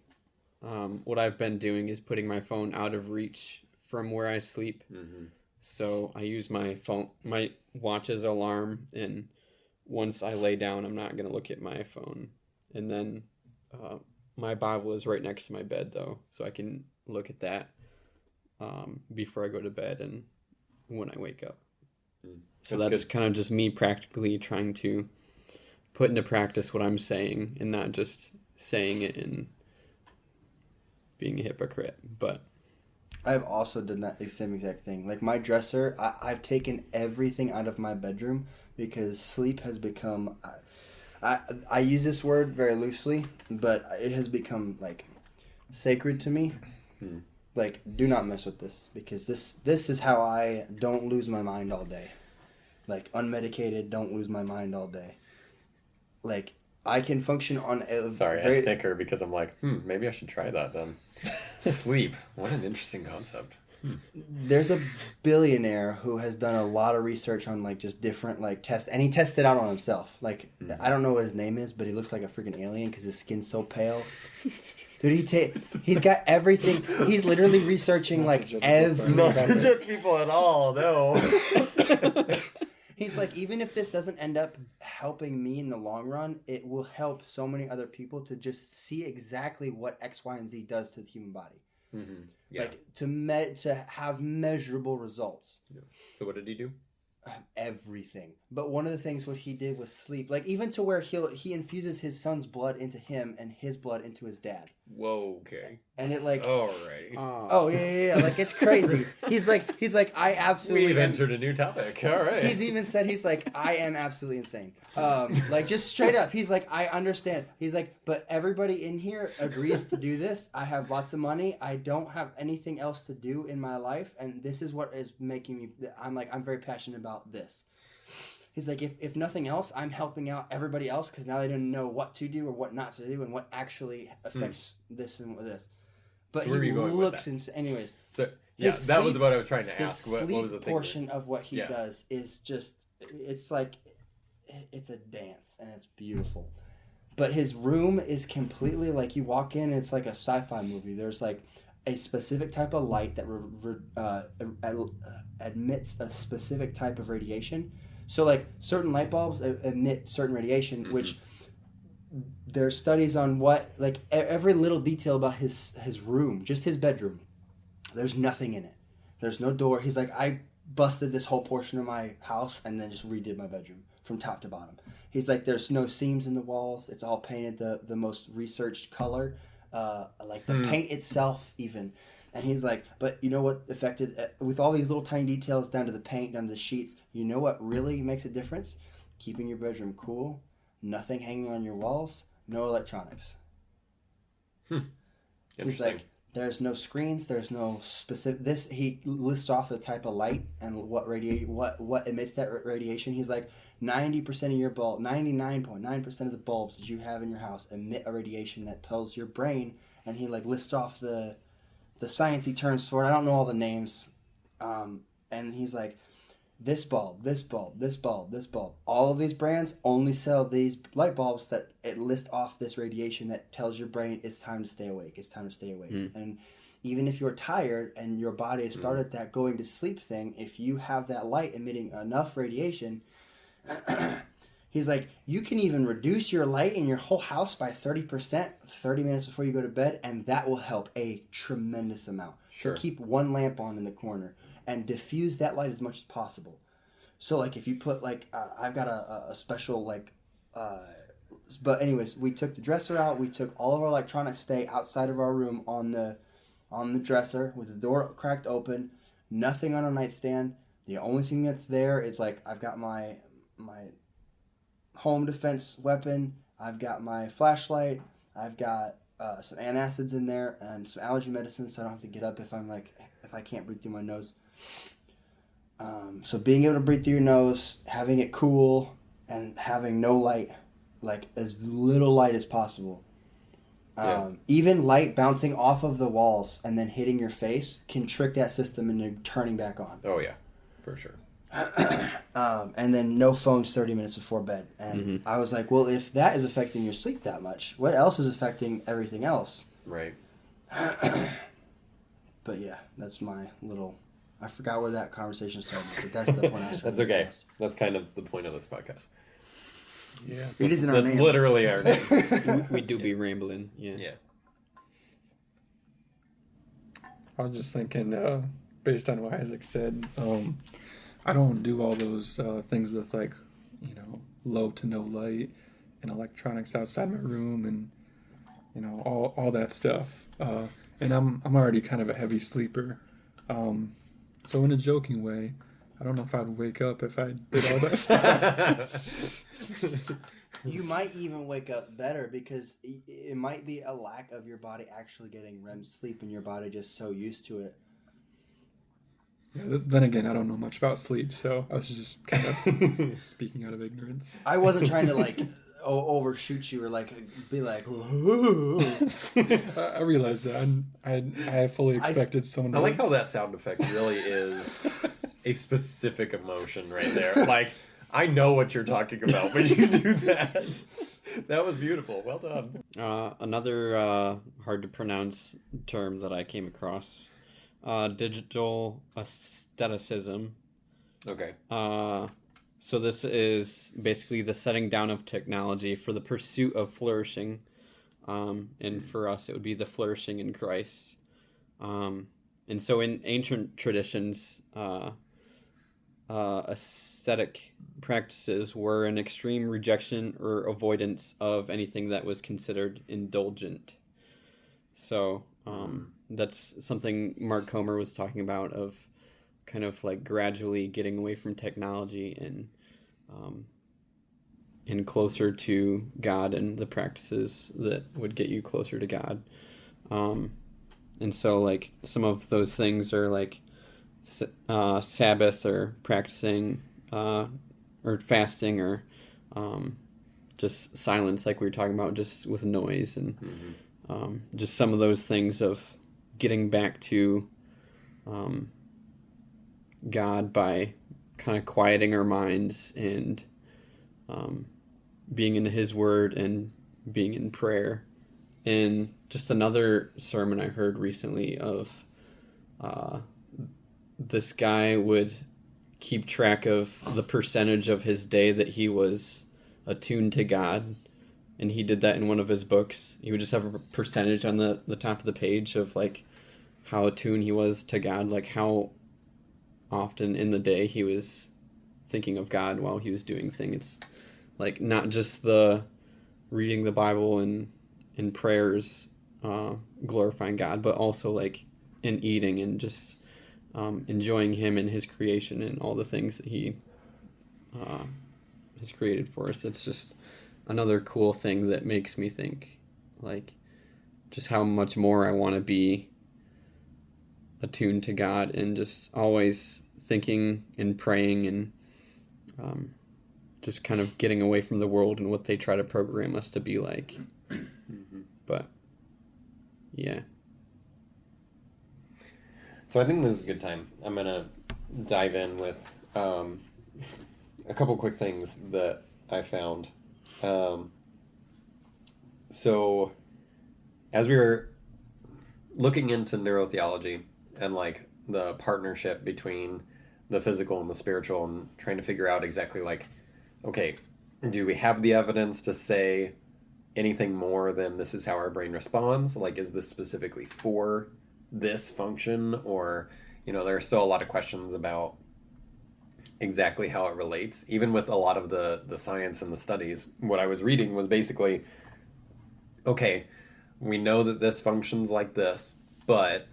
A: what I've been doing is putting my phone out of reach from where I sleep.
C: Mm-hmm.
A: So I use my watch as alarm, and once I lay down, I'm not going to look at my phone. And then my Bible is right next to my bed, though, so I can look at that before I go to bed and when I wake up. So that's kind of just me practically trying to put into practice what I'm saying and not just saying it and being a hypocrite. But
B: I've also done that same exact thing. Like my dresser, I've taken everything out of my bedroom because sleep has become... I use this word very loosely, but it has become like sacred to me. Like, do not mess with this because this is how I don't lose my mind all day. Like, unmedicated, don't lose my mind all day. Like, I can function on a...
C: Sorry, I snicker because I'm like, maybe I should try that then. Sleep. What an interesting concept.
B: There's a billionaire who has done a lot of research on like just different like tests, and he tested it out on himself. Like I don't know what his name is, but he looks like a freaking alien because his skin's so pale. Dude, he's got everything. He's literally researching like everything.
C: Not to judge people at all, no.
B: He's like, even if this doesn't end up helping me in the long run, it will help so many other people to just see exactly what X, Y, and Z does to the human body.
C: Mm-hmm. Yeah.
B: Like to have measurable results.
C: Yeah. So what did he do?
B: Everything. But one of the things what he did was sleep. Like even to where he infuses his son's blood into him and his blood into his dad.
C: Whoa, okay.
B: And it like
C: alright.
B: Oh yeah. Like it's crazy. He's like I absolutely
C: We've entered a new topic. Alright.
B: He's even said he's like, I am absolutely insane. Like just straight up. He's like, I understand. He's like, but everybody in here agrees to do this. I have lots of money. I don't have anything else to do in my life, and this is what is making me I'm very passionate about this. He's like, if nothing else, I'm helping out everybody else because now they don't know what to do or what not to do and what actually affects this and this. But
C: so
B: he looks anyways.
C: So yeah, that was what I was trying to ask.
B: What was the
C: portion
B: of what he does is just it's like it's a dance and it's beautiful. But his room is completely like you walk in, it's like a sci-fi movie. There's like a specific type of light that emits a specific type of radiation. So like certain light bulbs emit certain radiation, which there's studies on what like every little detail about his room, just his bedroom. There's nothing in it. There's no door. He's like, I busted this whole portion of my house and then just redid my bedroom from top to bottom. He's like, there's no seams in the walls. It's all painted the most researched color. Like the paint itself even. And he's like, but you know what affected, with all these little tiny details down to the paint, down to the sheets, you know what really makes a difference? Keeping your bedroom cool, nothing hanging on your walls, no electronics. He's like, there's no screens, there's no specific, he lists off the type of light and what emits that radiation. He's like, 90% of your bulb, 99.9% of the bulbs that you have in your house emit a radiation that tells your brain, and he like lists off the sciencey terms for it. I don't know all the names. And he's like, this bulb, this bulb, this bulb, this bulb. All of these brands only sell these light bulbs that it lists off this radiation that tells your brain it's time to stay awake. It's time to stay awake. And even if you're tired and your body has started that going to sleep thing, if you have that light emitting enough radiation, he's like, you can even reduce your light in your whole house by 30%, 30 minutes before you go to bed, and that will help a tremendous amount.
C: Sure.
B: Keep one lamp on in the corner and diffuse that light as much as possible. So, like, if you put, like, I've got a special, like, but anyways, we took the dresser out. We took all of our electronics stay outside of our room on the dresser with the door cracked open, nothing on a nightstand. The only thing that's there is, like, I've got my home defense weapon. I've got my flashlight. I've got some antacids in there and some allergy medicine, so I don't have to get up if I can't breathe through my nose. So being able to breathe through your nose, having it cool, and having no light, like as little light as possible. Even light bouncing off of the walls and then hitting your face can trick that system into turning back on.
C: Oh yeah, for sure.
B: And then no phones 30 minutes before bed. And I was like, well, if that is affecting your sleep that much, what else is affecting everything else?
C: Right.
B: But yeah, that's my little... I forgot where that conversation started, but that's the point I was trying
C: That's
B: to
C: okay.
B: get
C: That's kind of the point of this podcast.
D: Yeah.
B: It is in our
C: That's
B: name.
C: literally our name.
A: We do be rambling. Yeah.
C: Yeah.
D: I was just thinking, based on what Isaac said, I don't do all those things with, like, low to no light and electronics outside my room and all that stuff. And I'm already kind of a heavy sleeper. So in a joking way, I don't know if I'd wake up if I did all that stuff.
B: You might even wake up better because it might be a lack of your body actually getting REM sleep and your body just so used to it.
D: Yeah, then again, I don't know much about sleep, so I was just kind of speaking out of ignorance.
B: I wasn't trying to like overshoot you or like be like.
D: I realized that. I fully expected someone to...
C: I like how that sound effect really is a specific emotion right there. Like, I know what you're talking about when you do that. That was beautiful. Well done.
A: Another hard to pronounce term that I came across. Digital aestheticism.
C: Okay.
A: So this is basically the setting down of technology for the pursuit of flourishing. And for us, it would be the flourishing in Christ. And so in ancient traditions, ascetic practices were an extreme rejection or avoidance of anything that was considered indulgent. So that's something Mark Comer was talking about, of kind of like gradually getting away from technology and closer to God and the practices that would get you closer to God. And so like some of those things are like Sabbath or practicing or fasting or just silence, like we were talking about, just with noise and just some of those things of getting back to God by kind of quieting our minds and being in His Word and being in prayer. And just another sermon I heard recently of this guy would keep track of the percentage of his day that he was attuned to God. And he did that in one of his books. He would just have a percentage on the top of the page of like how attuned he was to God, like how often in the day he was thinking of God while he was doing things. It's like not just the reading the Bible and prayers glorifying God, but also like in eating and just enjoying Him and His creation and all the things that He has created for us. It's just another cool thing that makes me think like just how much more I want to be attuned to God and just always thinking and praying and just kind of getting away from the world and what they try to program us to be like. But yeah.
C: So I think this is a good time. I'm going to dive in with A couple quick things that I found. So, as we were looking into neurotheology and like the partnership between the physical and the spiritual, and trying to figure out exactly like, okay, do we have the evidence to say anything more than this is how our brain responds? Like, is this specifically for this function? Or, there are still a lot of questions about exactly how it relates. Even with a lot of the science and the studies, what I was reading was basically, okay, we know that this functions like this, but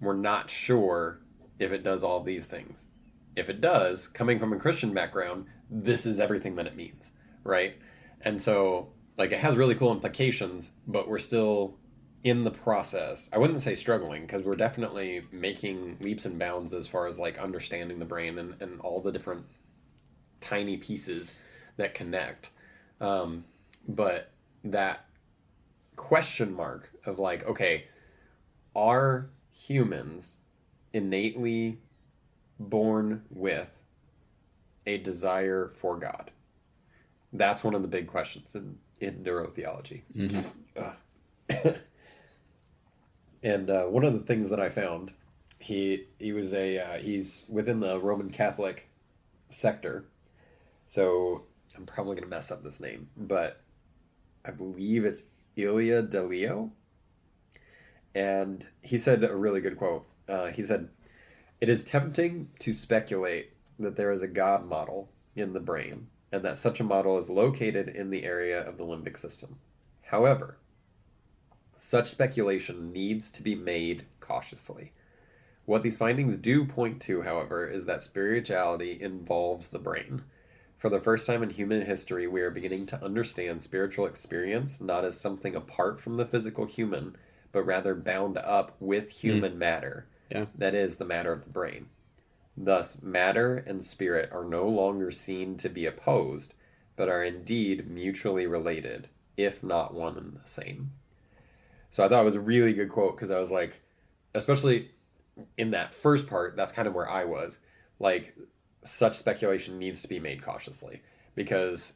C: we're not sure if it does all these things. If it does, coming from a Christian background, this is everything that it means, right? And so, like, it has really cool implications, but we're still in the process. I wouldn't say struggling, because we're definitely making leaps and bounds as far as like understanding the brain and all the different tiny pieces that connect. But that question mark of like, okay, are humans innately born with a desire for God? That's one of the big questions in neurotheology. Mm-hmm. And one of the things that I found, he was he's within the Roman Catholic sector. So I'm probably going to mess up this name, but I believe it's Ilia Delio. And he said a really good quote. He said, "It is tempting to speculate that there is a God model in the brain, and that such a model is located in the area of the limbic system. However, such speculation needs to be made cautiously. What these findings do point to, however, is that spirituality involves the brain. For the first time in human history, we are beginning to understand spiritual experience not as something apart from the physical human, but rather bound up with human matter.
A: Yeah.
C: That is, the matter of the brain. Thus, matter and spirit are no longer seen to be opposed, but are indeed mutually related, if not one and the same." So I thought it was a really good quote, because I was like, especially in that first part, that's kind of where I was. Like, such speculation needs to be made cautiously, because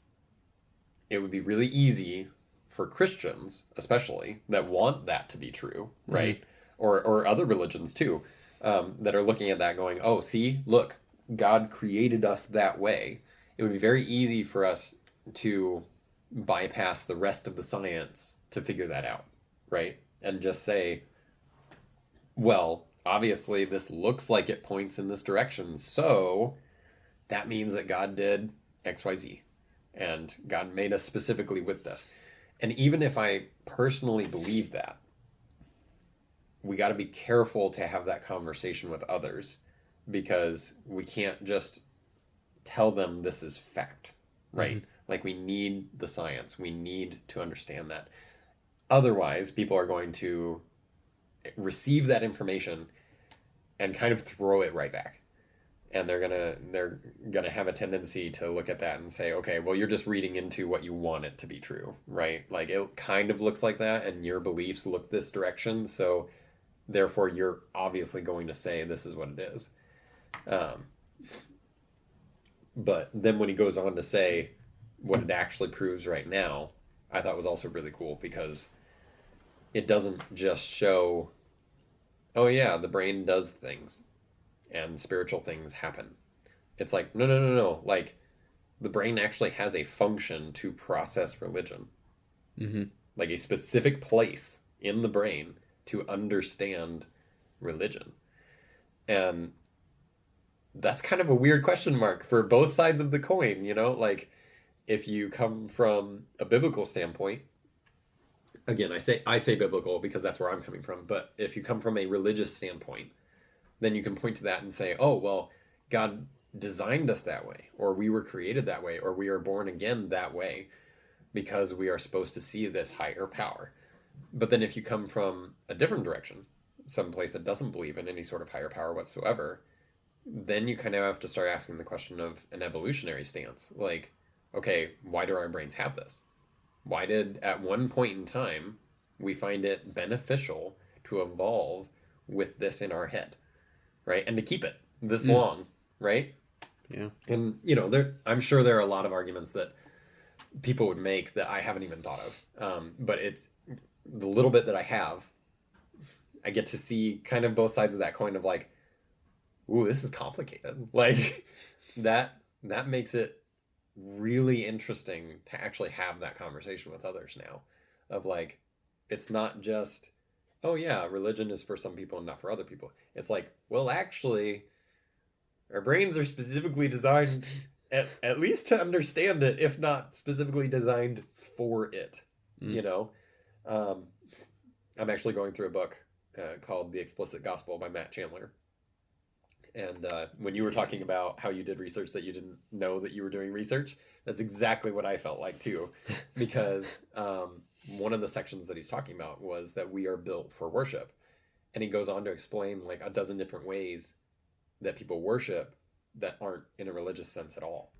C: it would be really easy for Christians, especially, that want that to be true, right? Mm-hmm. Or other religions too, that are looking at that going, oh, see, look, God created us that way. It would be very easy for us to bypass the rest of the science to figure that out, right? And just say, well, obviously this looks like it points in this direction, so that means that God did XYZ, and God made us specifically with this. And even if I personally believe that, we got to be careful to have that conversation with others, because we can't just tell them this is fact, right? Mm-hmm. Like, we need the science. We need to understand that. Otherwise, people are going to receive that information and kind of throw it right back. And they're gonna have a tendency to look at that and say, okay, well, you're just reading into what you want it to be true, right? Like, it kind of looks like that, and your beliefs look this direction, so therefore you're obviously going to say this is what it is. But then when he goes on to say what it actually proves right now, I thought was also really cool, because it doesn't just show, oh yeah, the brain does things and spiritual things happen. It's like, no. Like, the brain actually has a function to process religion. Mm-hmm. Like, a specific place in the brain to understand religion. And that's kind of a weird question mark for both sides of the coin, Like, if you come from a biblical standpoint, again, I say biblical because that's where I'm coming from, but if you come from a religious standpoint, then you can point to that and say, oh, well, God designed us that way, or we were created that way, or we are born again that way, because we are supposed to see this higher power. But then if you come from a different direction, some place that doesn't believe in any sort of higher power whatsoever, then you kind of have to start asking the question of an evolutionary stance. Like, okay, why do our brains have this? Why did, at one point in time, we find it beneficial to evolve with this in our head, right? And to keep it this long, right?
A: Yeah.
C: And, I'm sure there are a lot of arguments that people would make that I haven't even thought of. But it's the little bit that I have, I get to see kind of both sides of that coin of like, ooh, this is complicated. Like that makes it really interesting to actually have that conversation with others now of like, it's not just, oh yeah, religion is for some people and not for other people. It's like, well, actually, our brains are specifically designed at least to understand it, if not specifically designed for it. I'm actually going through a book called The Explicit Gospel by Matt Chandler. And when you were talking about how you did research that you didn't know that you were doing research, that's exactly what I felt like too. Because one of the sections that he's talking about was that we are built for worship. And he goes on to explain like a dozen different ways that people worship that aren't in a religious sense at all.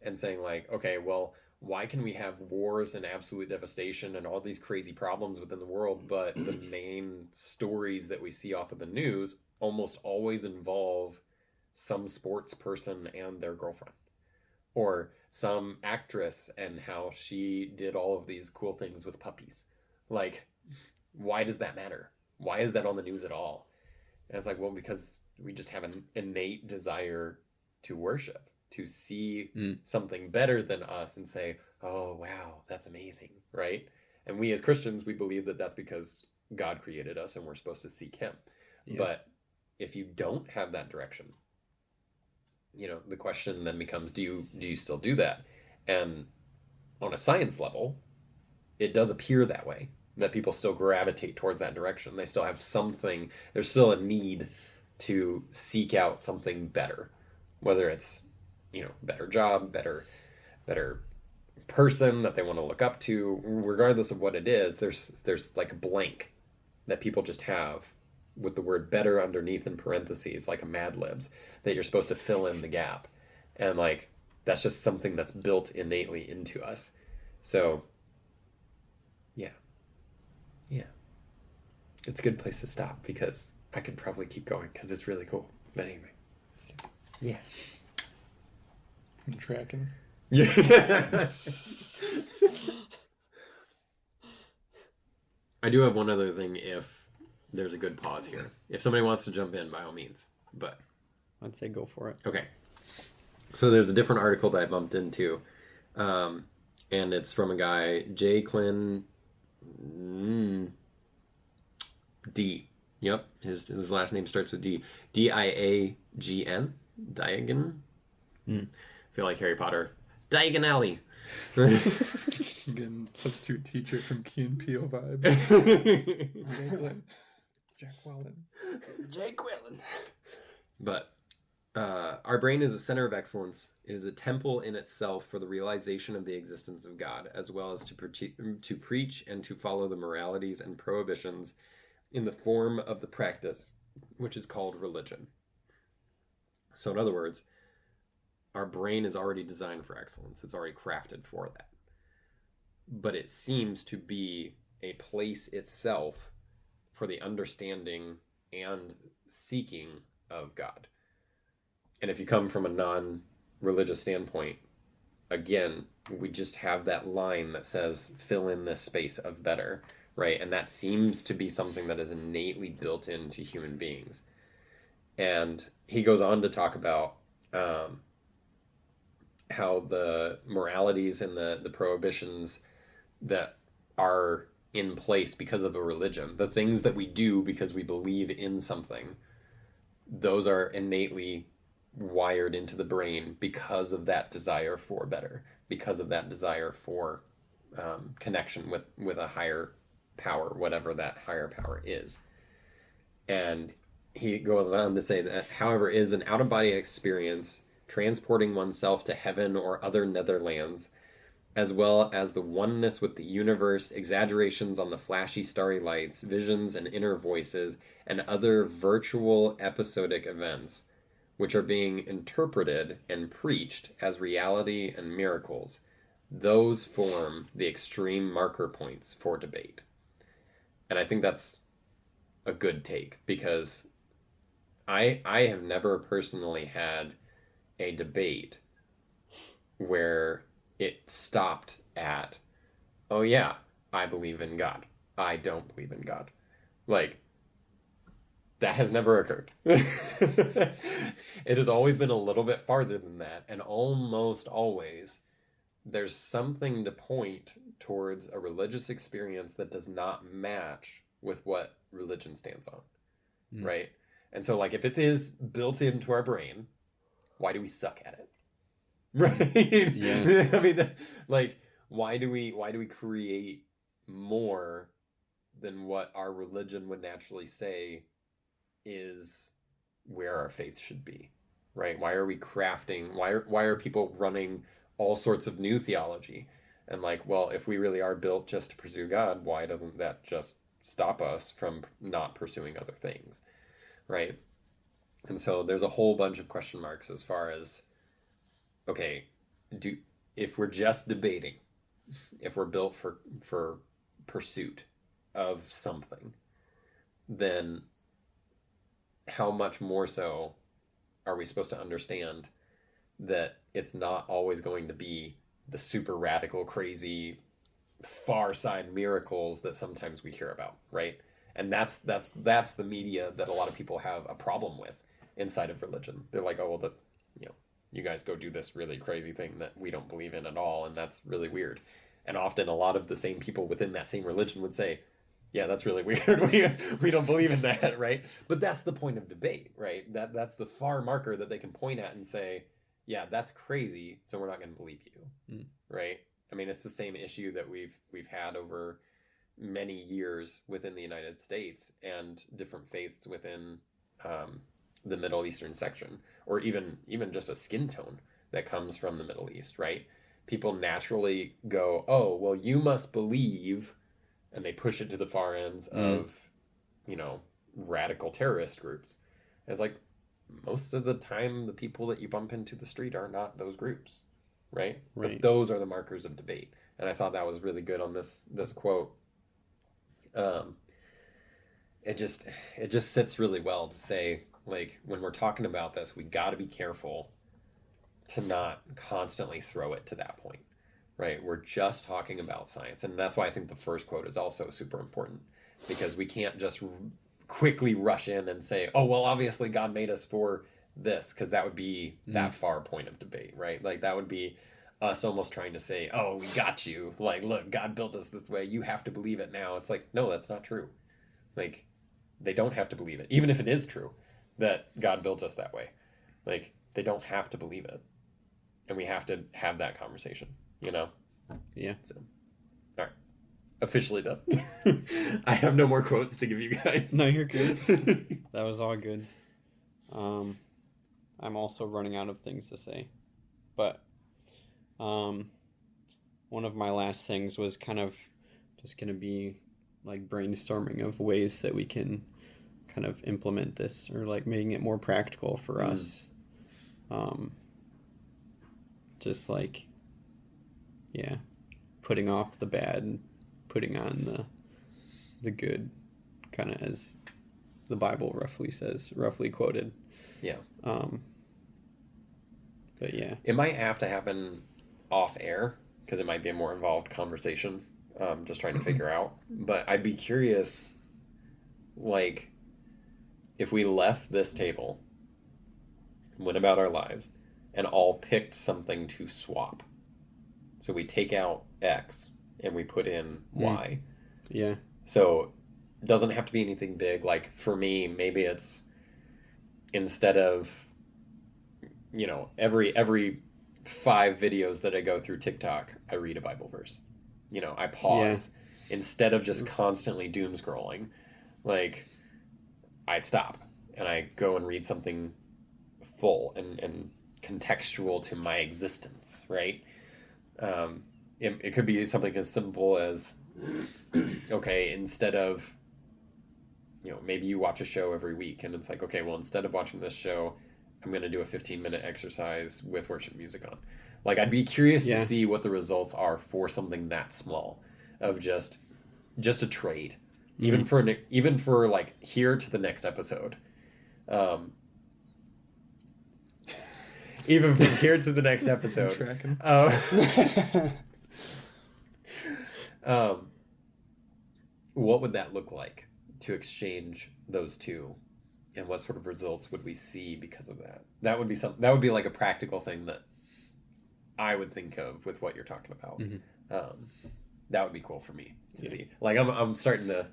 C: And saying like, okay, well, why can we have wars and absolute devastation and all these crazy problems within the world, but the main stories that we see off of the news almost always involve some sports person and their girlfriend, or some actress and how she did all of these cool things with puppies? Like, why does that matter? Why is that on the news at all? And it's like, well, because we just have an innate desire to worship, to see something better than us and say, oh, wow, that's amazing, right? And we as Christians, we believe that that's because God created us and we're supposed to seek him. Yeah. But if you don't have that direction, the question then becomes, do you still do that? And on a science level, it does appear that way, that people still gravitate towards that direction. They still have something, there's still a need to seek out something better, whether it's, better job, better person that they want to look up to, regardless of what it is. There's like a blank that people just have with the word better underneath in parentheses, like a Mad Libs, that you're supposed to fill in the gap. And like, that's just something that's built innately into us. So yeah. It's a good place to stop because I could probably keep going because it's really cool. But anyway. Yeah.
D: I'm tracking.
C: Yeah. I do have one other thing if there's a good pause here. If somebody wants to jump in, by all means. But
A: I'd say go for it.
C: Okay. So there's a different article that I bumped into. And it's from a guy, J. Clin D. Yep. His last name starts with D. Diagn. Diagon. Feel like Harry Potter. Diagon Alley.
D: Again, substitute teacher from Key and Peele vibes. Jack Wallen.
C: But our brain is a center of excellence. It is a temple in itself for the realization of the existence of God, as well as to preach and to follow the moralities and prohibitions in the form of the practice, which is called religion. So in other words, our brain is already designed for excellence. It's already crafted for that. But it seems to be a place itself for the understanding and seeking of God. And if you come from a non-religious standpoint, again, we just have that line that says, fill in this space of better, right? And that seems to be something that is innately built into human beings. And he goes on to talk about how the moralities and the prohibitions that are in place because of a religion, the things that we do because we believe in something, those are innately wired into the brain because of that desire for better, because of that desire for connection with a higher power, whatever that higher power is. And he goes on to say that, however, is an out-of-body experience transporting oneself to heaven or other netherlands, as well as the oneness with the universe, exaggerations on the flashy starry lights, visions and inner voices, and other virtual episodic events, which are being interpreted and preached as reality and miracles. Those form the extreme marker points for debate. And I think that's a good take, because I have never personally had a debate where it stopped at, oh yeah, I believe in God, I don't believe in God. Like, that has never occurred. It has always been a little bit farther than that, and almost always there's something to point towards a religious experience that does not match with what religion stands on, right? And so, like, if it is built into our brain, why do we suck at it? Right?
A: Yeah.
C: I mean, like, why do we create more than what our religion would naturally say is where our faith should be, right? Why are we crafting? Why are people running all sorts of new theology? And like, well, if we really are built just to pursue God, why doesn't that just stop us from not pursuing other things, right? And so there's a whole bunch of question marks as far as, okay, if we're just debating, if we're built for pursuit of something, then how much more so are we supposed to understand that it's not always going to be the super radical, crazy, far side miracles that sometimes we hear about, right? And that's the media that a lot of people have a problem with inside of religion. They're like, oh, well, you guys go do this really crazy thing that we don't believe in at all, and that's really weird. And often a lot of the same people within that same religion would say, yeah, that's really weird. We don't believe in that, right? But that's the point of debate, right? That's the far marker that they can point at and say, yeah, that's crazy, so we're not going to believe you, right? I mean, it's the same issue that we've had over many years within the United States and different faiths within the Middle Eastern section, or even just a skin tone that comes from the Middle East, right? People naturally go, oh, well, you must believe, and they push it to the far ends of, radical terrorist groups. And it's like, most of the time, the people that you bump into the street are not those groups, right? But those are the markers of debate. And I thought that was really good on this quote. It just sits really well to say, like, when we're talking about this, we got to be careful to not constantly throw it to that point, right? We're just talking about science. And that's why I think the first quote is also super important, because we can't just quickly rush in and say, oh, well, obviously God made us for this, because that would be that far point of debate, right? Like, that would be us almost trying to say, oh, we got you. Like, look, God built us this way. You have to believe it now. It's like, no, that's not true. Like, they don't have to believe it. Even if it is true that God built us that way, like, they don't have to believe it. And we have to have that conversation,
A: Yeah.
C: So, all right. Officially done. I have no more quotes to give you guys.
A: No, you're good. That was all good. I'm also running out of things to say. But one of my last things was kind of just going to be like brainstorming of ways that we can kind of implement this, or like making it more practical for us. Just like, yeah, putting off the bad and putting on the good, kind of as the Bible roughly quoted.
C: Yeah.
A: But yeah.
C: It might have to happen off air, because it might be a more involved conversation, just trying to figure out. But I'd be curious, like, if we left this table, went about our lives, and all picked something to swap. So we take out X and we put in Y.
A: Yeah.
C: So it doesn't have to be anything big. Like, for me, maybe it's, instead of, every 5 videos that I go through TikTok, I read a Bible verse. I pause. Yeah. Instead of just constantly doom scrolling, like, I stop and I go and read something full and contextual to my existence, right? It could be something as simple as, okay, instead of, maybe you watch a show every week, and it's like, okay, well, instead of watching this show, I'm going to do a 15-minute exercise with worship music on. Like, I'd be curious to see what the results are for something that small, of just a trade, even for like, here to the next episode. even from here to the next episode.
D: Tracking.
C: What would that look like to exchange those two, and what sort of results would we see because of that? That would be that would be like a practical thing that I would think of with what you're talking about.
A: Mm-hmm.
C: That would be cool for me to see. Like I'm starting to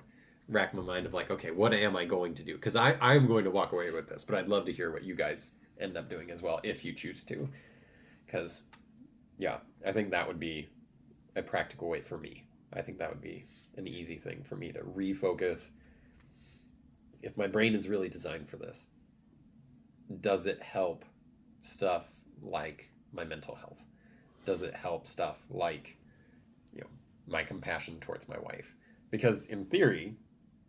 C: rack my mind of like, okay, what am I going to do? Because I'm going to walk away with this, but I'd love to hear what you guys end up doing as well if you choose to. Because yeah, I think that would be a practical way for me. I think that would be an easy thing for me to refocus. If my brain is really designed for this, does it help stuff like my mental health? Does it help stuff like, my compassion towards my wife? Because in theory,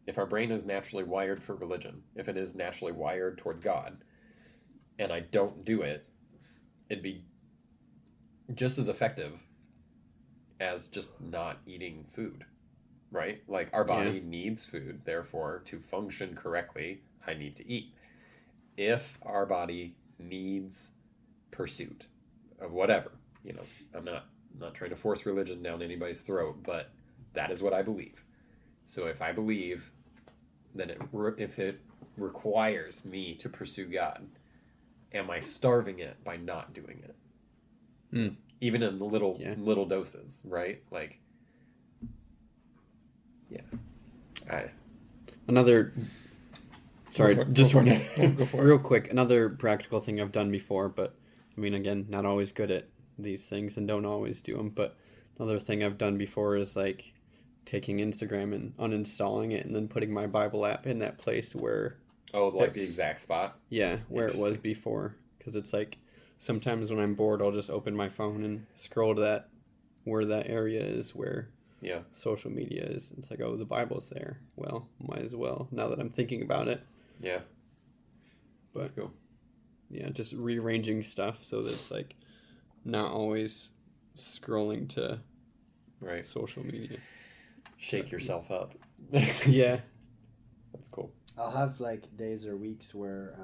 C: if our brain is naturally wired for religion, if it is naturally wired towards God, and I don't do it, it'd be just as effective as just not eating food, right? Like our body needs food, therefore to function correctly, I need to eat. If our body needs pursuit of whatever, I'm not trying to force religion down anybody's throat, but that is what I believe. So if I believe that if it requires me to pursue God, am I starving it by not doing it? Even in little doses, right? Like,
A: Sorry, just
D: go for it.
A: real quick. Another practical thing I've done before, but I mean, again, not always good at these things and don't always do them. But another thing I've done before is like taking Instagram and uninstalling it and then putting my Bible app in that place where...
C: Oh, like the exact spot?
A: Yeah, where it was before. Because it's like sometimes when I'm bored, I'll just open my phone and scroll to where that area is where social media is. It's like, oh, the Bible's there. Well, might as well now that I'm thinking about it.
C: Yeah.
A: But,
C: that's cool.
A: Yeah, just rearranging stuff so that it's like not always scrolling to social media.
C: Shake yourself up.
A: Yeah.
C: That's cool.
B: I'll have like days or weeks where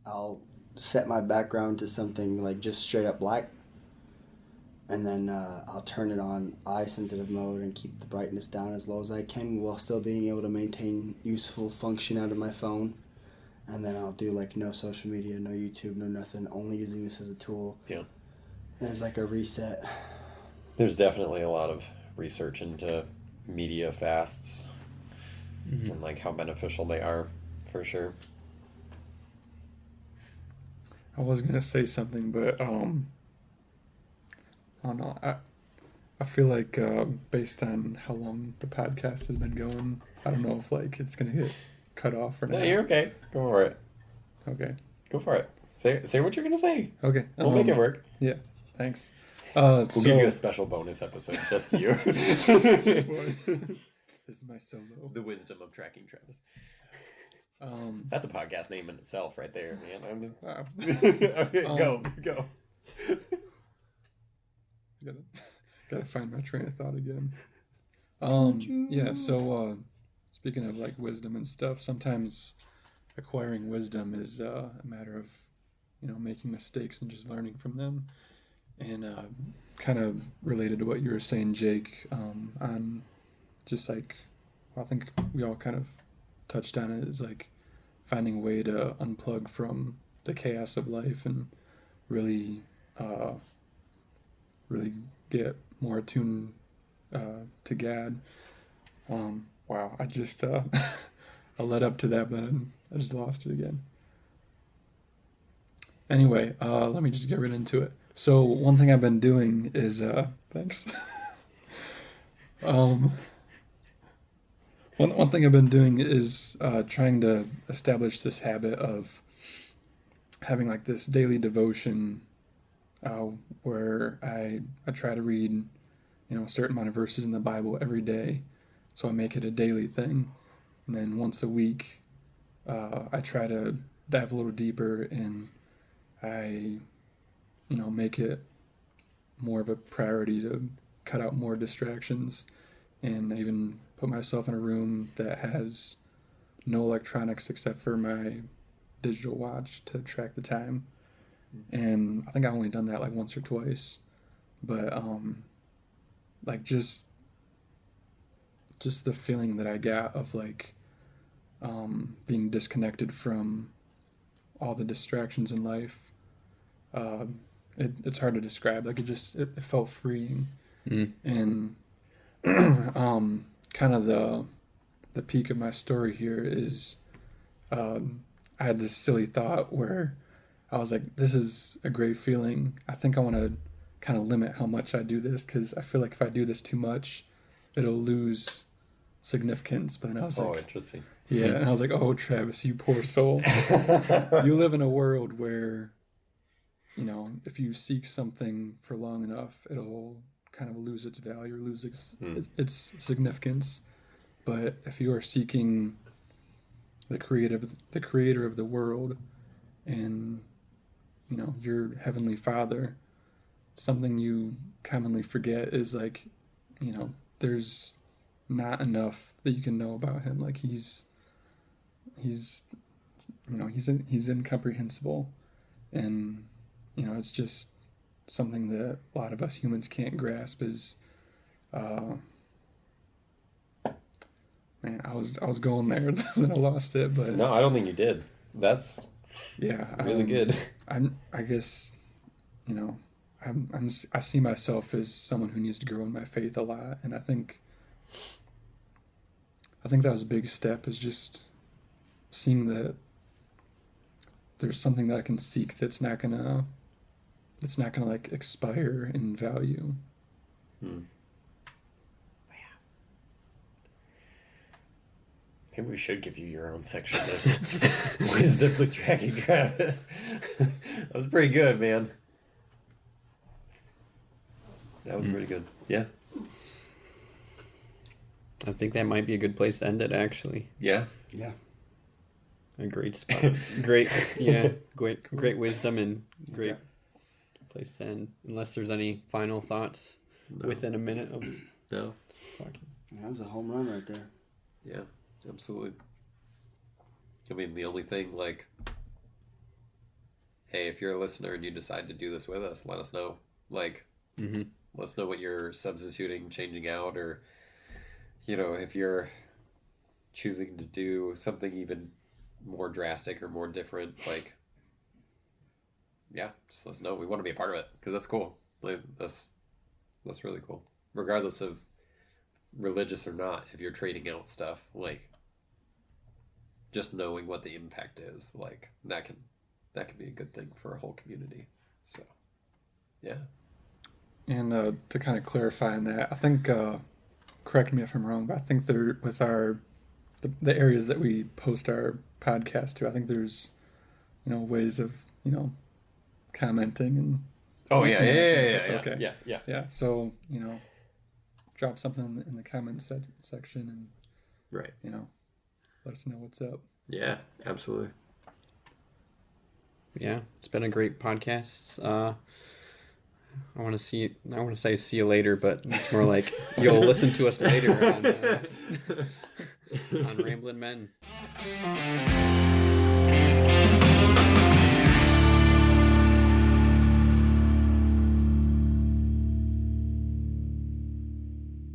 B: I'll set my background to something like just straight up black, and then I'll turn it on eye sensitive mode and keep the brightness down as low as I can while still being able to maintain useful function out of my phone. And then I'll do like no social media, no YouTube, no nothing, only using this as a tool.
C: Yeah.
B: And it's like a reset.
C: There's definitely a lot of research into media fasts and like how beneficial they are, for sure.
D: I was gonna say something, but I don't know. I feel like based on how long the podcast has been going, I don't know if like it's gonna get cut off or not.
C: No, you're okay. Go for it.
D: Okay.
C: Go for it. Say what you're gonna say.
D: Okay.
C: We'll make it work.
D: Yeah. Thanks.
C: We'll give you a special bonus episode, just you.
D: This is my solo.
C: The wisdom of tracking Travis. That's a podcast name in itself, right there, man. Okay, go.
D: Gotta find my train of thought again. Yeah. So, speaking of like wisdom and stuff, sometimes acquiring wisdom is a matter of, making mistakes and just learning from them. And kind of related to what you were saying, Jake, on just like, I think we all kind of touched on it, is like finding a way to unplug from the chaos of life and really get more attuned to God. Wow, I just I led up to that, but I just lost it again. Anyway, let me just get right into it. So one thing I've been doing is thanks. One thing I've been doing is trying to establish this habit of having like this daily devotion where I try to read, a certain amount of verses in the Bible every day. So I make it a daily thing. And then once a week, I try to dive a little deeper and I, make it more of a priority to cut out more distractions, and even put myself in a room that has no electronics except for my digital watch to track the time. And I think I've only done that like once or twice, but like just the feeling that I got of like being disconnected from all the distractions in life, it's hard to describe. Like it felt freeing. And kind of the peak of my story here is I had this silly thought where I was like, this is a great feeling. I think I want to kind of limit how much I do this, because I feel like if I do this too much, it'll lose significance. But then I was like,
C: interesting.
D: Yeah, and I was like, oh, Travis, you poor soul. You live in a world where, you know, if you seek something for long enough, it'll kind of lose its value, or lose its significance. But if you are seeking the creator of the world, and, you know, your heavenly Father, something you commonly forget is like, you know, there's not enough that you can know about him. Like he's you know, he's incomprehensible, and, you know, it's just something that a lot of us humans can't grasp. Is man, I was going there, then I lost it. But
C: no, I don't think you did. That's really good.
D: I guess, you know, I see myself as someone who needs to grow in my faith a lot, and I think that was a big step, is just seeing that there's something that I can seek that's not gonna like expire in value.
C: Maybe we should give you your own section of wisdom with Dragon Travis. That was pretty good, man. That was pretty good. Yeah.
A: I think that might be a good place to end it, actually.
C: Yeah.
B: Yeah.
A: A great spot. Great wisdom, and great place to end. Unless there's any final thoughts within a minute of talking.
B: That was a home run right there.
C: Yeah, absolutely. I mean, the only thing, like, hey, if you're a listener and you decide to do this with us, let us know. Like, let us know what you're substituting, changing out, or, you know, if you're choosing to do something even more drastic or more different, like, yeah, just let us know. We want to be a part of it, because that's cool. Like, that's really cool. Regardless of religious or not, if you're trading out stuff, like, just knowing what the impact is, like, that can be a good thing for a whole community. So, yeah.
D: And to kind of clarify on that, I think, correct me if I'm wrong, but I think there, with the areas that we post our podcast to, I think there's, you know, ways of, you know, commenting and.
C: Oh yeah.
D: Okay.
C: Yeah.
D: Yeah. So, you know, drop something in the comment section, and
C: Right.
D: You know, let us know what's up.
C: Yeah, absolutely.
A: Yeah, it's been a great podcast. I want to say see you later, but it's more like you'll listen to us later on Ramblin' Men.